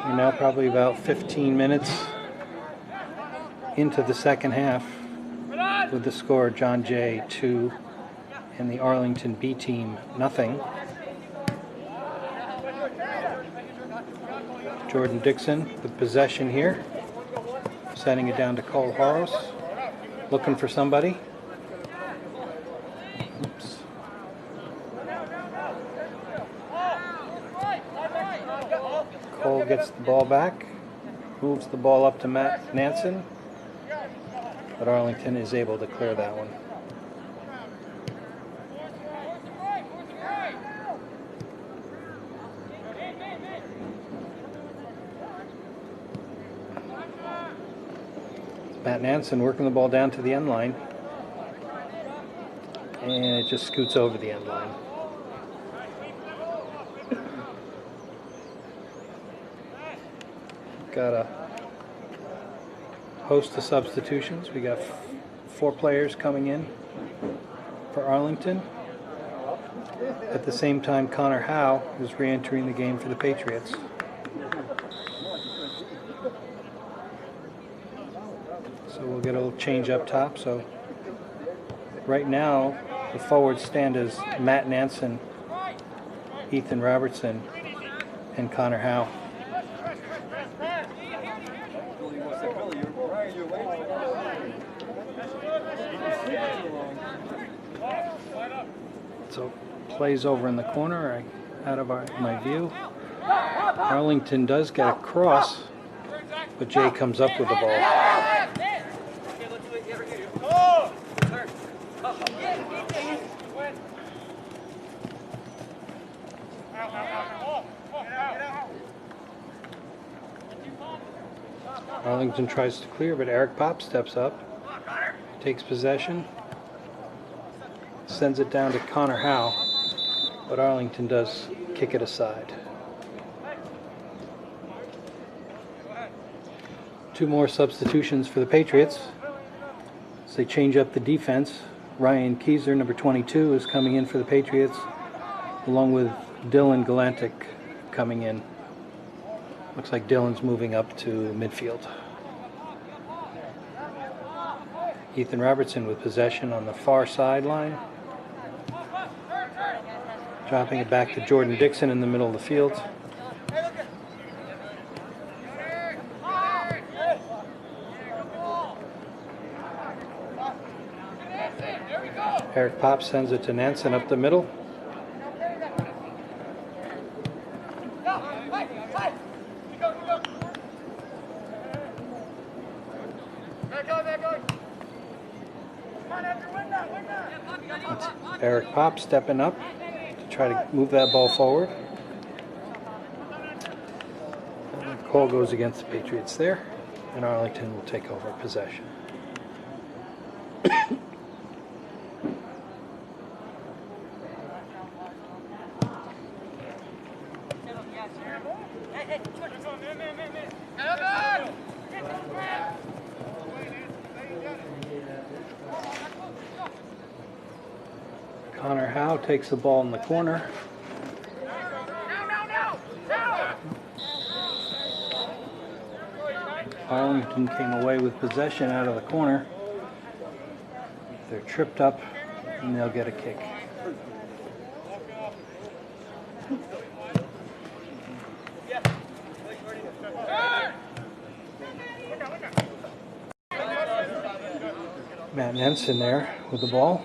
We're now probably about 15 minutes into the second half with the score John Jay 2 and the Arlington B team nothing. Jordan Dixon with possession here, sending it down to Cole Horos, looking for somebody. Oops. Cole gets the ball back, moves the ball up to Matt Nansen, but Arlington is able to clear that one. Matt Nansen working the ball down to the end line, and it just scoots over the end line. Got a host of substitutions. We got 4 players coming in for Arlington. At the same time, Connor Howe is re-entering the game for the Patriots. So we'll get a little change up top. So right now, the forwards stand as Matt Nansen, Ethan Robertson, and Connor Howe. So plays over in the corner, out of my view. Arlington does get a cross, but Jay comes up with the ball. Arlington tries to clear, but Eric Pop steps up, takes possession, sends it down to Connor Howe, but Arlington does kick it aside. Two more substitutions for the Patriots as they change up the defense. Ryan Keyser, number 22, is coming in for the Patriots, along with Dylan Galantic coming in. Looks like Dylan's moving up to midfield. Ethan Robertson with possession on the far sideline. Dropping it back to Jordan Dixon in the middle of the field. Eric Pop sends it to Nansen up the middle. That's Eric Pop stepping up to try to move that ball forward. And the call goes against the Patriots there, and Arlington will take over possession. Connor Howe takes the ball in the corner. Arlington came away with possession out of the corner. They're tripped up and they'll get a kick. Matt Nansen there with the ball,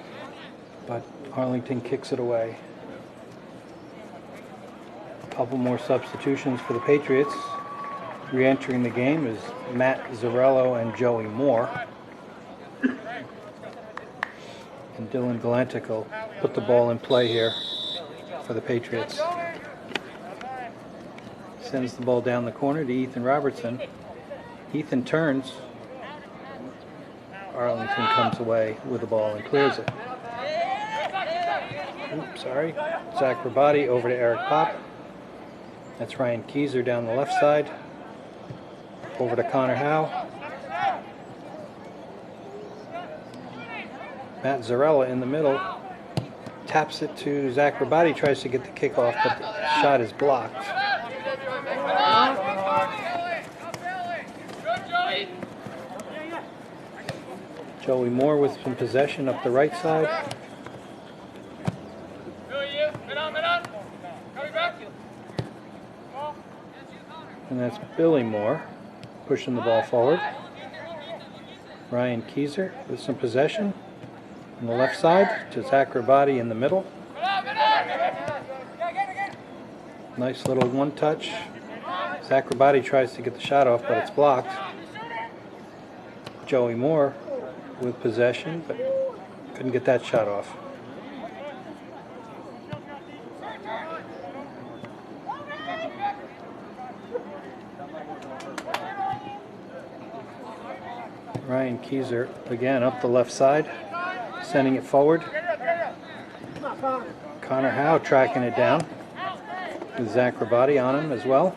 but Arlington kicks it away. A couple more substitutions for the Patriots. Re-entering the game is Matt Zarello and Joey Moore. And Dylan Galantic will put the ball in play here for the Patriots. Sends the ball down the corner to Ethan Robertson. Ethan turns. Arlington comes away with the ball and clears it. Oops, sorry. Zach Rabati over to Eric Pop. That's Ryan Keyser down the left side. Over to Connor Howe. Matt Zarella in the middle. Taps it to Zach Rabati, tries to get the kickoff, but the shot is blocked. Joey Moore with some possession up the right side. And that's Billy Moore pushing the ball forward. Ryan Keyser with some possession on the left side to Zach Rabati in the middle. Nice little one touch. Zach Rabati tries to get the shot off, but it's blocked. Joey Moore with possession, but couldn't get that shot off. Ryan Keyser again up the left side, sending it forward. Connor Howe tracking it down with Zach Rabati on him as well.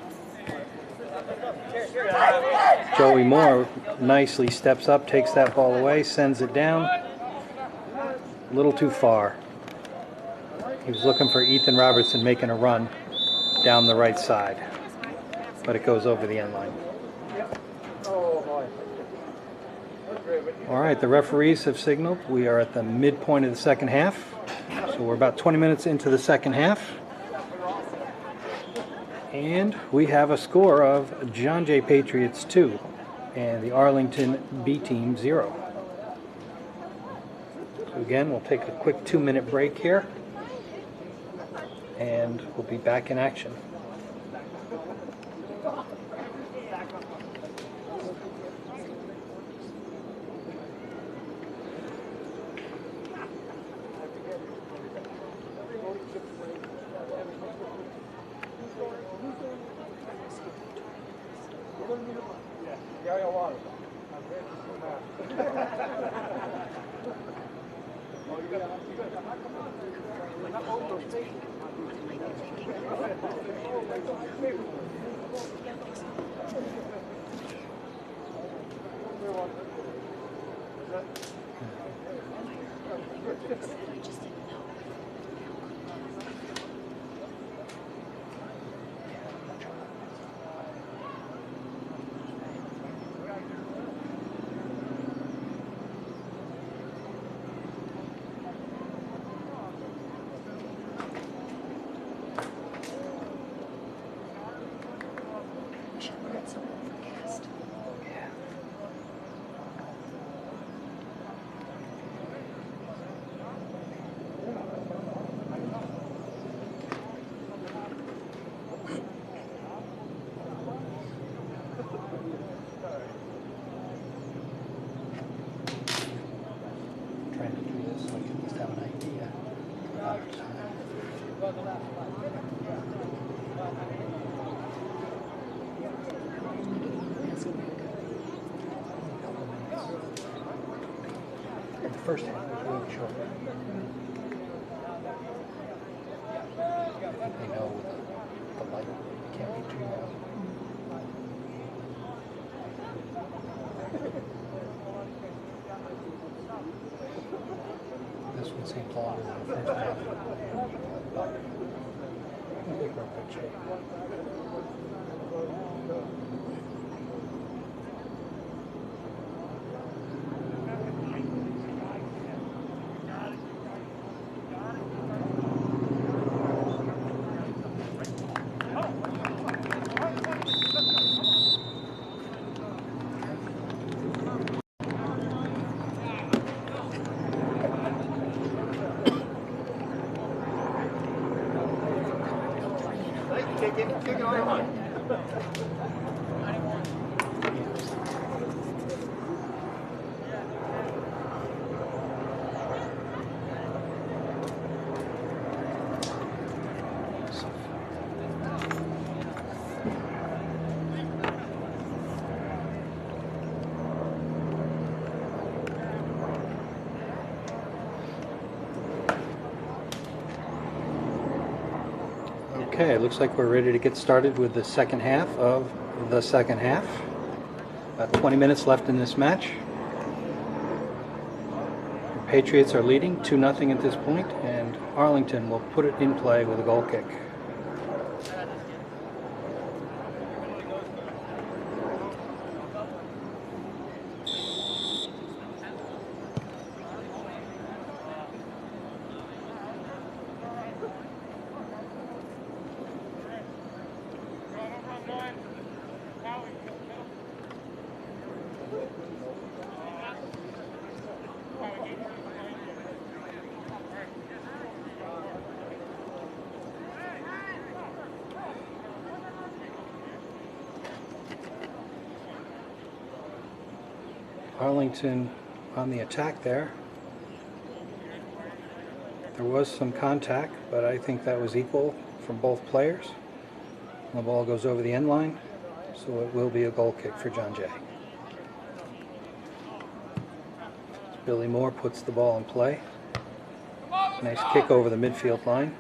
Joey Moore nicely steps up, takes that ball away, sends it down. A little too far. He was looking for Ethan Robertson making a run down the right side, but it goes over the end line. All right, the referees have signaled we are at the midpoint of the second half, so we're about 20 minutes into the second half. And we have a score of John Jay Patriots 2 and the Arlington B Team 0. So again, we'll take a quick 2-minute break here, and we'll be back in action. Trying to do this so I can at least have an idea about time. In the first half, it was really short. I think they know the light can't be too loud. This one seems longer than the first half. I think we're in good shape. Okay, it looks like we're ready to get started with the second half of the second half. About 20 minutes left in this match. The Patriots are leading 2-0 at this point, and Arlington will put it in play with a goal kick. Arlington on the attack there. There was some contact, but I think that was equal from both players. The ball goes over the end line, so it will be a goal kick for John Jay. Billy Moore puts the ball in play. Nice kick over the midfield line.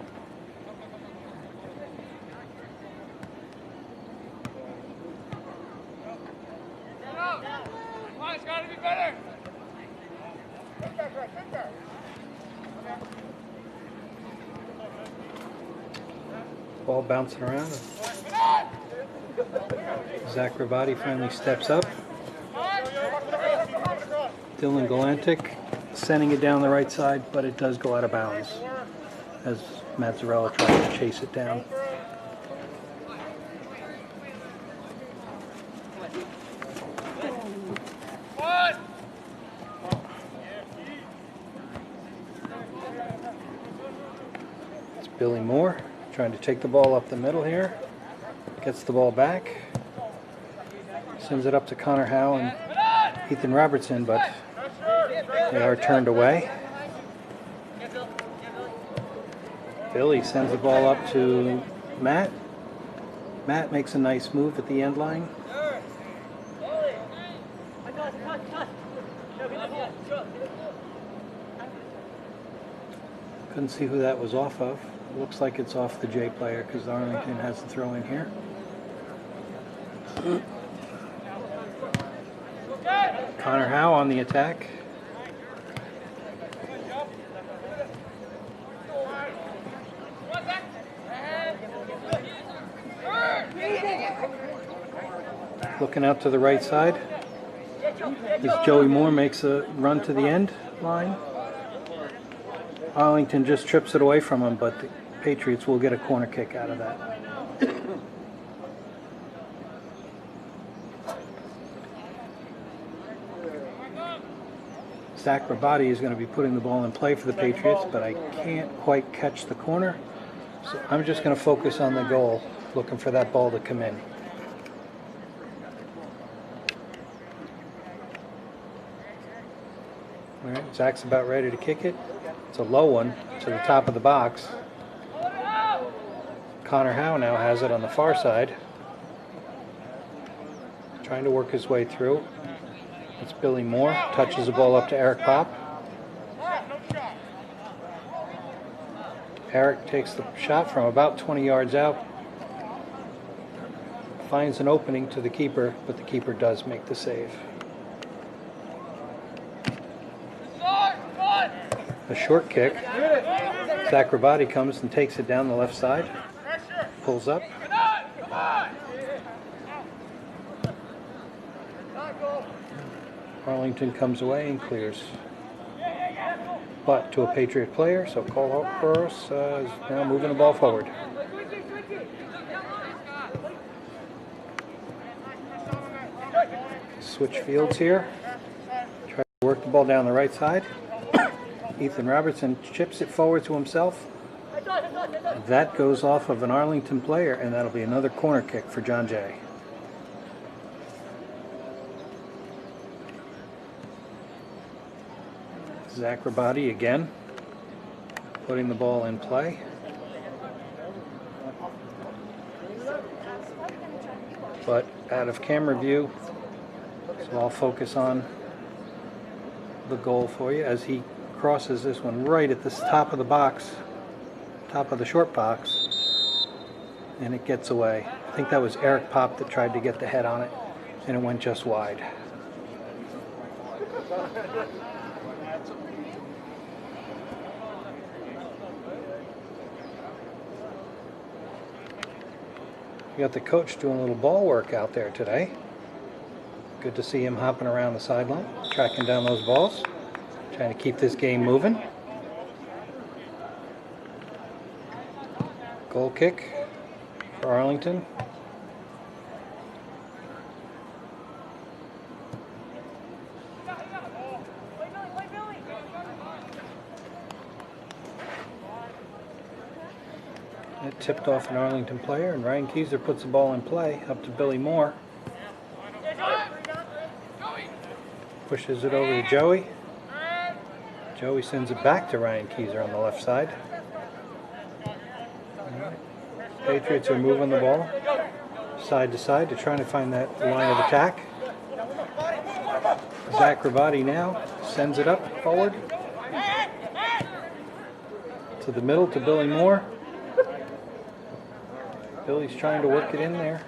Ball bouncing around. Zach Rabati finally steps up. Dylan Galantic sending it down the right side, but it does go out of bounds as Mazzarella tries to chase it down. It's Billy Moore trying to take the ball up the middle here. Gets the ball back. Sends it up to Connor Howe and Ethan Robertson, but they are turned away. Billy sends the ball up to Matt. Matt makes a nice move at the end line. Couldn't see who that was off of. It looks like it's off the J player because Arlington has the throw in here. Connor Howe on the attack. Looking out to the right side as Joey Moore makes a run to the end line. Arlington just trips it away from him, but the Patriots will get a corner kick out of that. Zach Rabati is going to be putting the ball in play for the Patriots, but I can't quite catch the corner. So I'm just going to focus on the goal, looking for that ball to come in. All right, Zach's about ready to kick it. It's a low one to the top of the box. Connor Howe now has it on the far side. Trying to work his way through. It's Billy Moore. Touches the ball up to Eric Pop. Eric takes the shot from about 20 yards out. Finds an opening to the keeper, but the keeper does make the save. A short kick. Zach Rabati comes and takes it down the left side. Pulls up. Arlington comes away and clears. But to a Patriot player, so Cole Burris is now moving the ball forward. Switch fields here. Try to work the ball down the right side. Ethan Robertson chips it forward to himself. That goes off of an Arlington player, and that'll be another corner kick for John Jay. Zach Rabati again, putting the ball in play. But out of camera view, so I'll focus on the goal for you as he crosses this one right at the top of the box, top of the short box, and it gets away. I think that was Eric Pop that tried to get the head on it, and it went just wide. We got the coach doing a little ball work out there today. Good to see him hopping around the sideline, tracking down those balls, trying to keep this game moving. Goal kick for Arlington. It tipped off an Arlington player, and Ryan Keyser puts the ball in play up to Billy Moore. Pushes it over to Joey. Joey sends it back to Ryan Keyser on the left side. Patriots are moving the ball side to side to try to find that line of attack. Zach Rabati now sends it up forward to the middle to Billy Moore. Billy's trying to work it in there.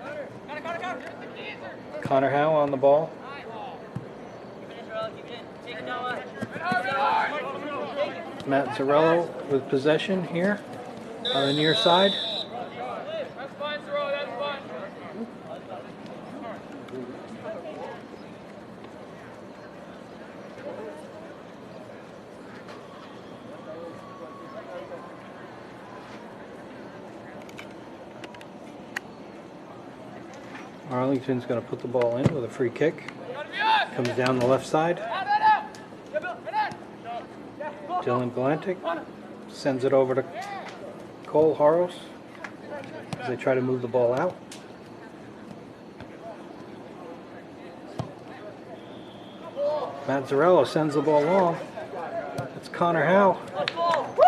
Connor Howe on the ball. Matt Zarello with possession here on the near side. Arlington's going to put the ball in with a free kick. Comes down the left side. Dylan Galantic sends it over to Cole Horos as they try to move the ball out. Mazzarello sends the ball long. It's Connor Howe.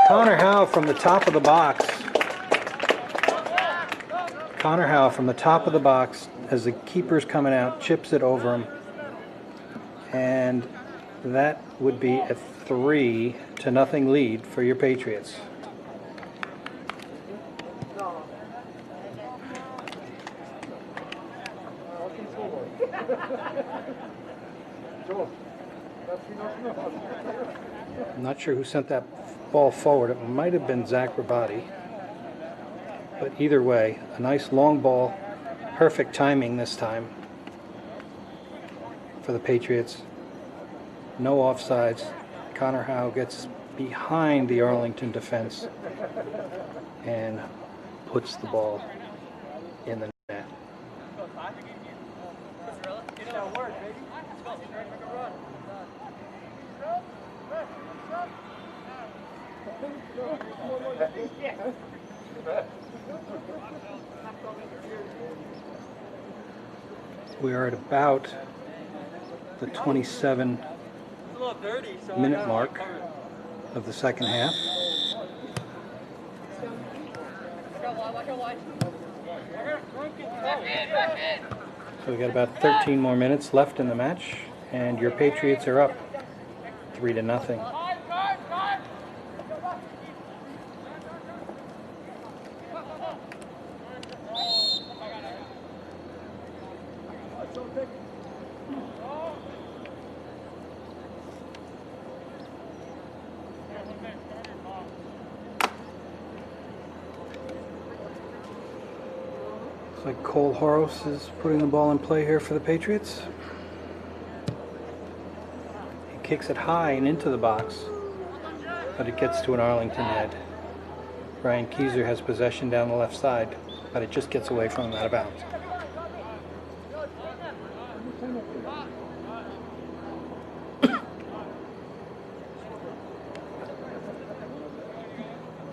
Connor Howe from the top of the box. Connor Howe from the top of the box as the keeper's coming out, chips it over him. And that would be a 3-0 lead for your Patriots. I'm not sure who sent that ball forward. It might have been Zach Rabati. But either way, a nice long ball. Perfect timing this time for the Patriots. No offsides. Connor Howe gets behind the Arlington defense and puts the ball in the net. We are at about the 27-minute mark of the second half. So we got about 13 more minutes left in the match, and your Patriots are up 3-0. Looks like Cole Horos is putting the ball in play here for the Patriots. He kicks it high and into the box, but it gets to an Arlington head. Ryan Keyser has possession down the left side, but it just gets away from him out of bounds.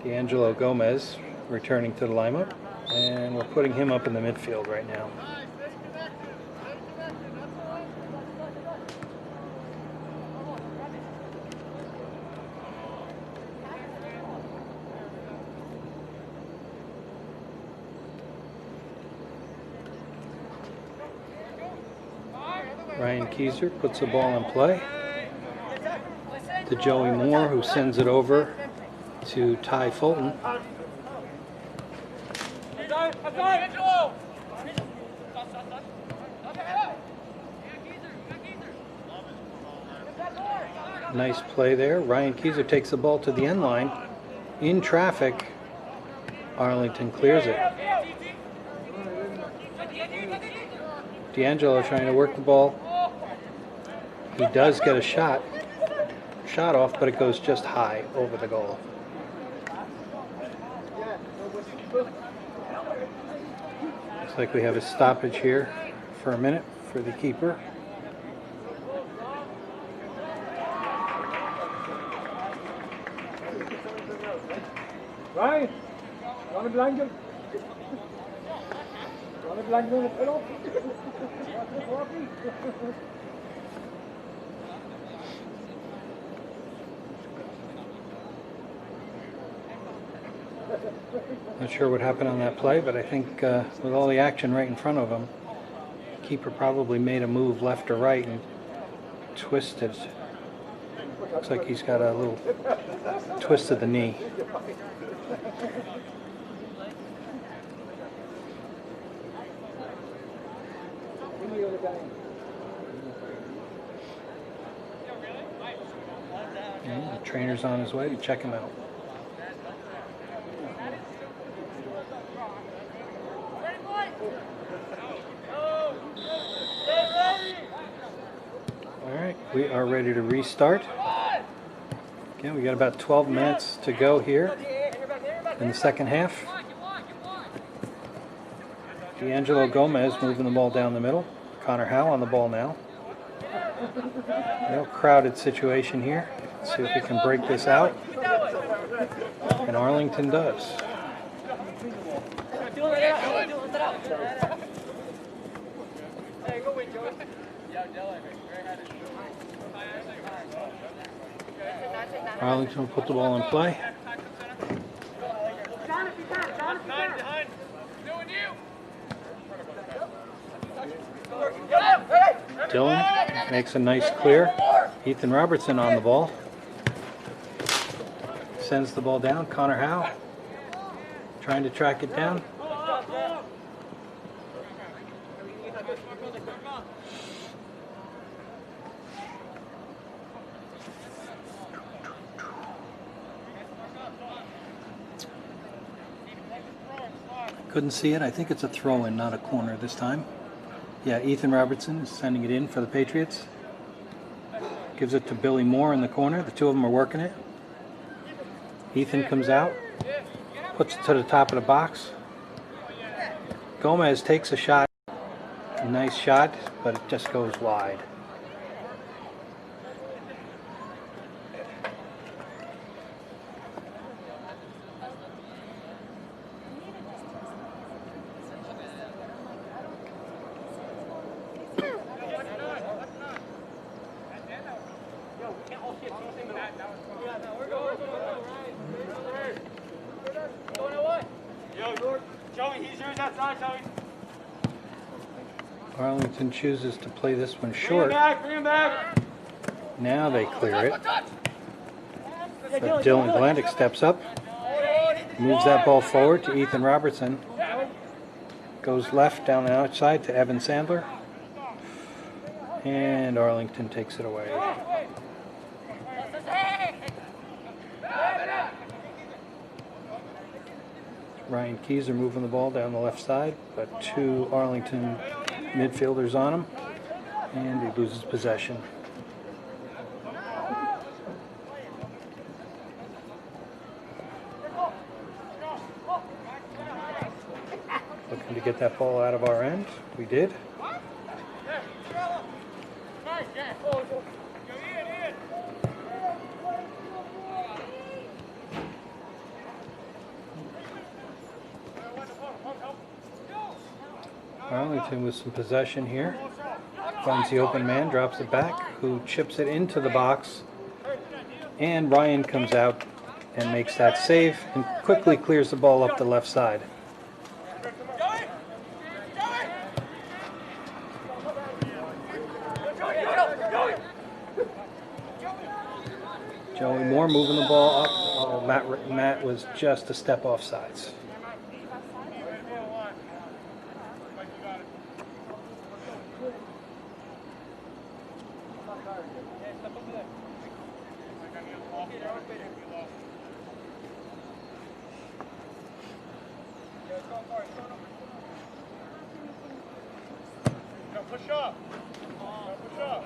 D'Angelo Gomez returning to the lineup, and we're putting him up in the midfield right now. Ryan Keyser puts the ball in play to Joey Moore, who sends it over to Ty Fulton. Nice play there. Ryan Keyser takes the ball to the end line. In traffic, Arlington clears it. D'Angelo trying to work the ball. He does get a shot off, but it goes just high over the goal. Looks like we have a stoppage here for a minute for the keeper. Right. Want a blanket? Want a blanket on the pillow? Not sure what happened on that play, but I think with all the action right in front of him, the keeper probably made a move left or right and twisted. Looks like he's got a little twist of the knee. And the trainer's on his way to check him out. We are ready to restart. Again, we got about 12 minutes to go here in the second half. D'Angelo Gomez moving the ball down the middle. Connor Howe on the ball now. Real crowded situation here. Let's see if we can break this out. And Arlington does. Arlington will put the ball in play. Dylan makes a nice clear. Ethan Robertson on the ball. Sends the ball down. Connor Howe trying to track it down. Couldn't see it. I think it's a throw-in, not a corner this time. Yeah, Ethan Robertson is sending it in for the Patriots. Gives it to Billy Moore in the corner. The two of them are working it. Ethan comes out, puts it to the top of the box. Gomez takes a shot. A nice shot, but it just goes wide. Arlington chooses to play this one short. Now they clear it. But Dylan Glendick steps up, moves that ball forward to Ethan Robertson. Goes left down the outside to Evan Sandler. And Arlington takes it away. Ryan Keyser moving the ball down the left side, but two Arlington midfielders on him, and he loses possession. Looking to get that ball out of our end. We did. Arlington with some possession here. Finds the open man, drops it back, who chips it into the box. And Ryan comes out and makes that save and quickly clears the ball up the left side. Joey Moore moving the ball up. Oh, Matt was just a step off sides. Push up. Push up.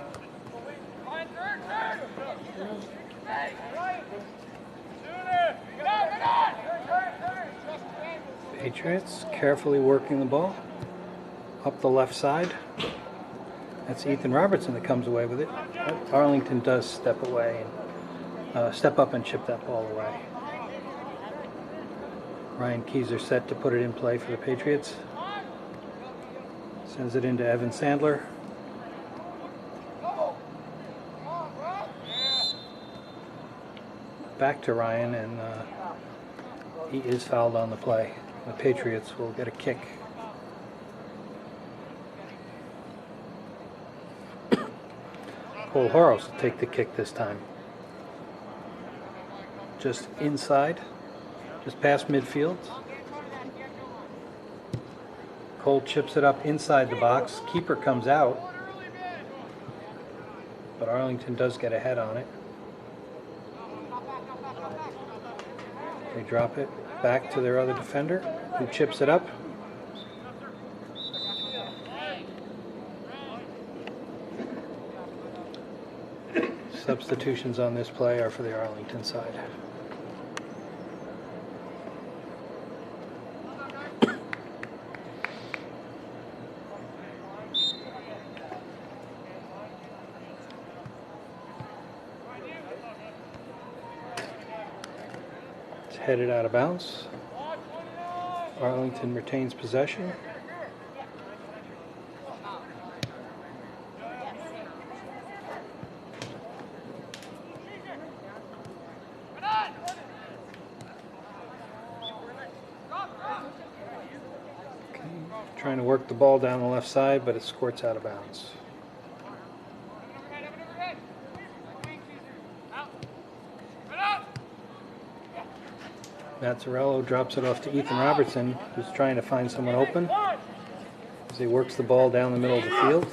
Patriots carefully working the ball up the left side. That's Ethan Robertson that comes away with it. Arlington does step away and step up and chip that ball away. Ryan Keyser set to put it in play for the Patriots. Sends it into Evan Sandler. Back to Ryan, and he is fouled on the play. The Patriots will get a kick. Cole Horos will take the kick this time. Just inside, just past midfield. Cole chips it up inside the box. Keeper comes out, but Arlington does get ahead on it. They drop it back to their other defender, who chips it up. Substitutions on this play are for the Arlington side. It's headed out of bounds. Arlington retains possession. Trying to work the ball down the left side, but it squirts out of bounds. Mazzarello drops it off to Ethan Robertson, who's trying to find someone open as he works the ball down the middle of the field.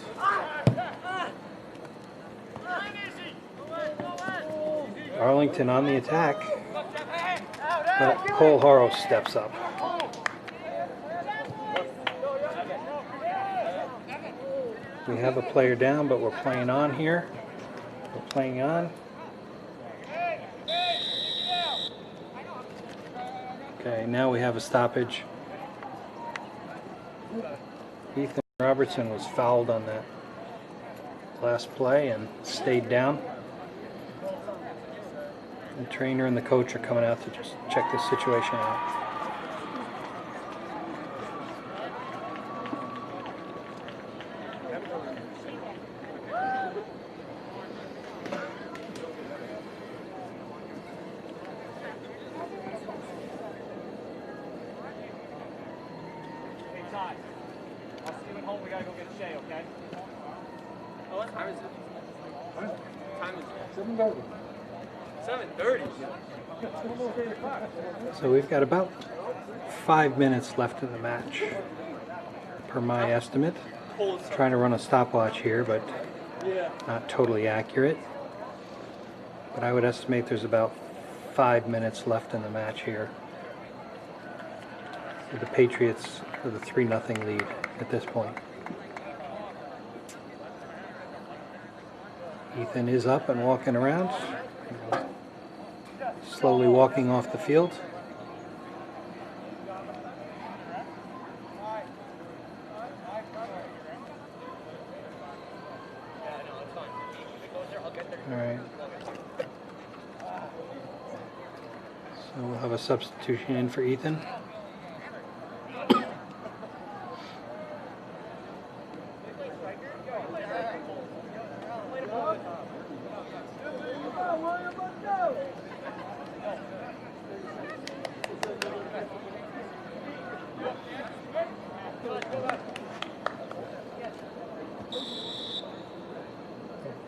Arlington on the attack, but Cole Harrow steps up. We have a player down, but we're playing on here. We're playing on. Okay, now we have a stoppage. Ethan Robertson was fouled on that last play and stayed down. The trainer and the coach are coming out to just check this situation out. I'll see you at home. We gotta go get Shay, okay? Oh, what time is it? What time is it? 7:30. 7:30. So we've got about 5 minutes left in the match, per my estimate. Trying to run a stopwatch here, but not totally accurate. But I would estimate there's about 5 minutes left in the match here. The Patriots with a 3-0 lead at this point. Ethan is up and walking around, slowly walking off the field. All right. So we'll have a substitution in for Ethan.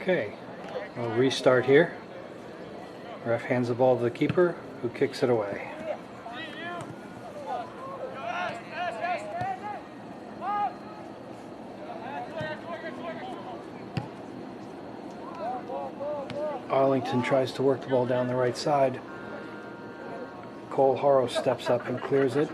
Okay, we'll restart here. Ref hands the ball to the keeper, who kicks it away. Arlington tries to work the ball down the right side. Cole Harrow steps up and clears it.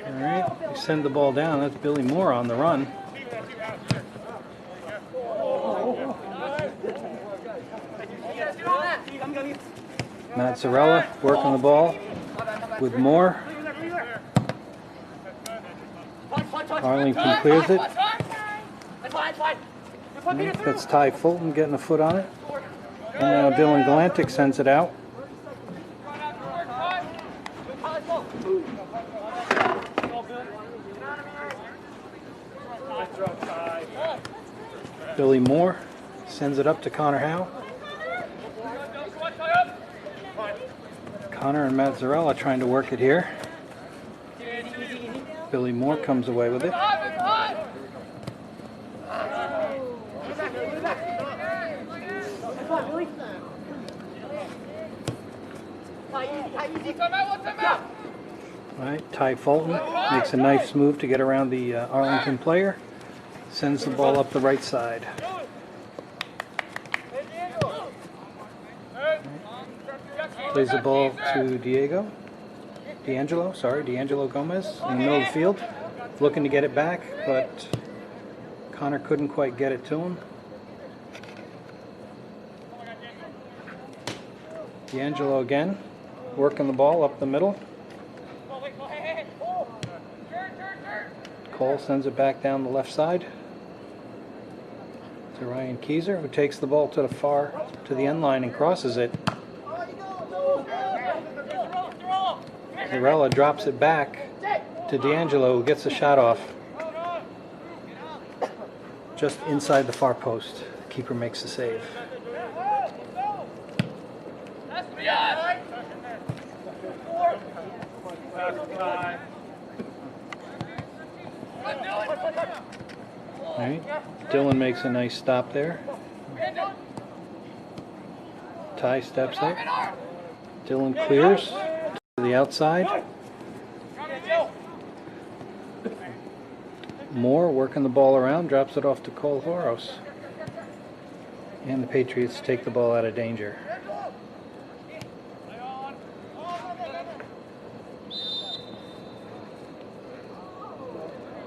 All right, we send the ball down. That's Billy Moore on the run. Mazzarella working the ball with Moore. Arlington clears it. That's Ty Fulton getting a foot on it. And now Dylan Galantic sends it out. Billy Moore sends it up to Connor Howe. Connor and Mazzarella trying to work it here. Billy Moore comes away with it. All right, Ty Fulton makes a nice move to get around the Arlington player. Sends the ball up the right side. Plays the ball to D'Angelo Gomez in the middle of the field. Looking to get it back, but Connor couldn't quite get it to him. D'Angelo again, working the ball up the middle. Cole sends it back down the left side to Ryan Keyser, who takes the ball to the end line and crosses it. Zarella drops it back to D'Angelo, who gets the shot off just inside the far post. The keeper makes the save. All right, Dylan makes a nice stop there. Ty steps up. Dylan clears to the outside. Moore working the ball around, drops it off to Cole Horos. And the Patriots take the ball out of danger.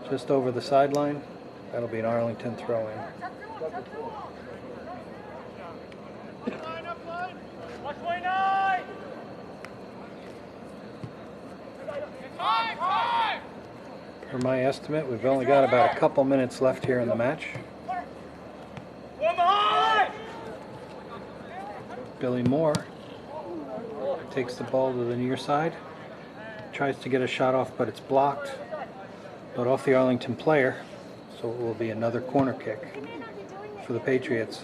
Just over the sideline. That'll be an Arlington throw-in. For my estimate, we've only got about a couple minutes left here in the match. Billy Moore takes the ball to the near side. Tries to get a shot off, but it's blocked. But off the Arlington player, so it will be another corner kick for the Patriots.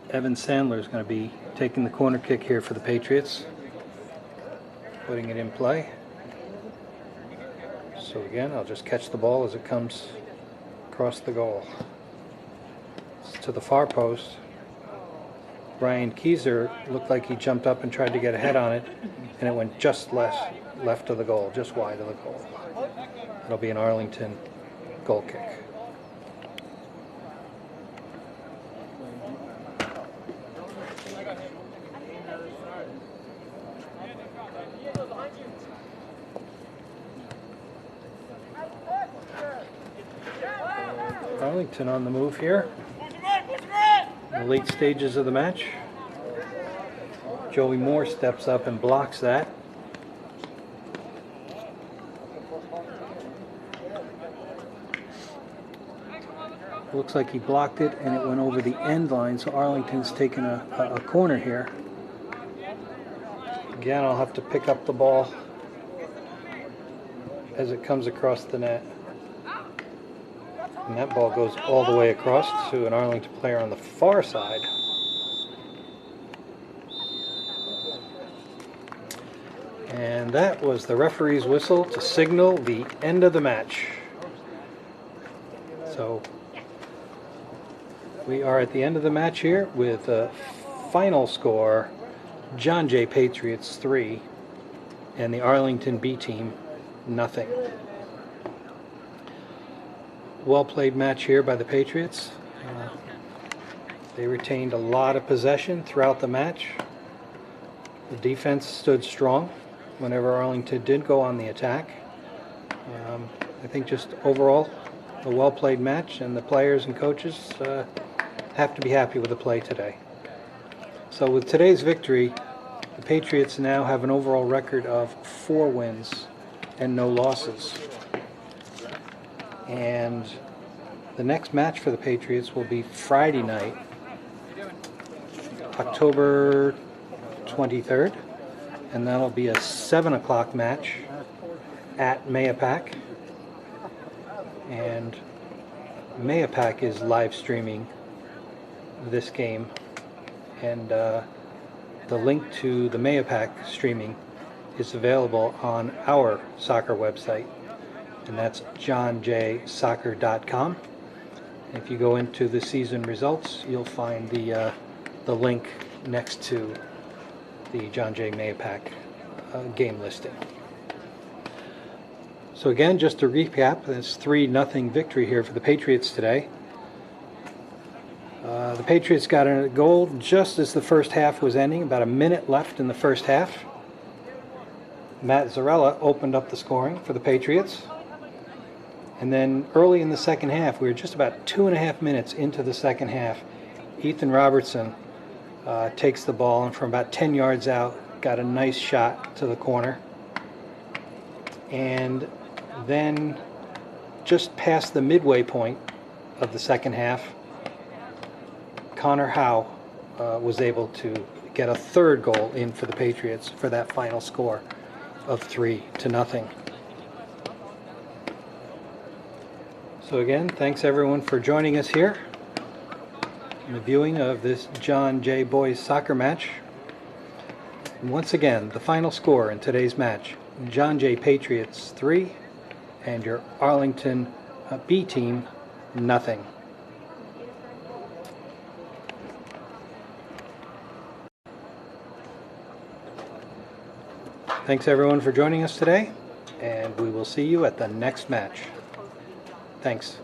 Evan Sandler is going to be taking the corner kick here for the Patriots, putting it in play. So again, I'll just catch the ball as it comes across the goal. It's to the far post. Ryan Keyser looked like he jumped up and tried to get a head on it, and it went just left of the goal, just wide of the goal. It'll be an Arlington goal kick. Arlington on the move here. In the late stages of the match. Joey Moore steps up and blocks that. Looks like he blocked it and it went over the end line, so Arlington's taking a corner here. Again, I'll have to pick up the ball as it comes across the net. And that ball goes all the way across to an Arlington player on the far side. And that was the referee's whistle to signal the end of the match. So we are at the end of the match here with a final score, John Jay Patriots 3 and the Arlington B team nothing. Well played match here by the Patriots. They retained a lot of possession throughout the match. The defense stood strong whenever Arlington did go on the attack. I think just overall a well played match, and the players and coaches have to be happy with the play today. So with today's victory, the Patriots now have an overall record of 4 wins and no losses. And the next match for the Patriots will be Friday night, October 23rd, and that'll be a 7 o'clock match at Mayapack. And Mayapack is live streaming this game, and the link to the Mayapack streaming is available on our soccer website, and that's johnjsoccer.com. If you go into the season results, you'll find the link next to the John Jay Mayapack game listing. So again, just to recap, it's 3-0 victory here for the Patriots today. The Patriots got a goal just as the first half was ending, about a minute left in the first half. Matt Zarella opened up the scoring for the Patriots. And then early in the second half, we were just about 2.5 minutes into the second half, Ethan Robertson takes the ball and from about 10 yards out, got a nice shot to the corner. And then just past the midway point of the second half, Connor Howe was able to get a third goal in for the Patriots for that final score of 3-0. So again, thanks everyone for joining us here in the viewing of this John Jay boys soccer match. And once again, the final score in today's match, John Jay Patriots 3 and your Arlington B team 0. Thanks everyone for joining us today, and we will see you at the next match. Thanks.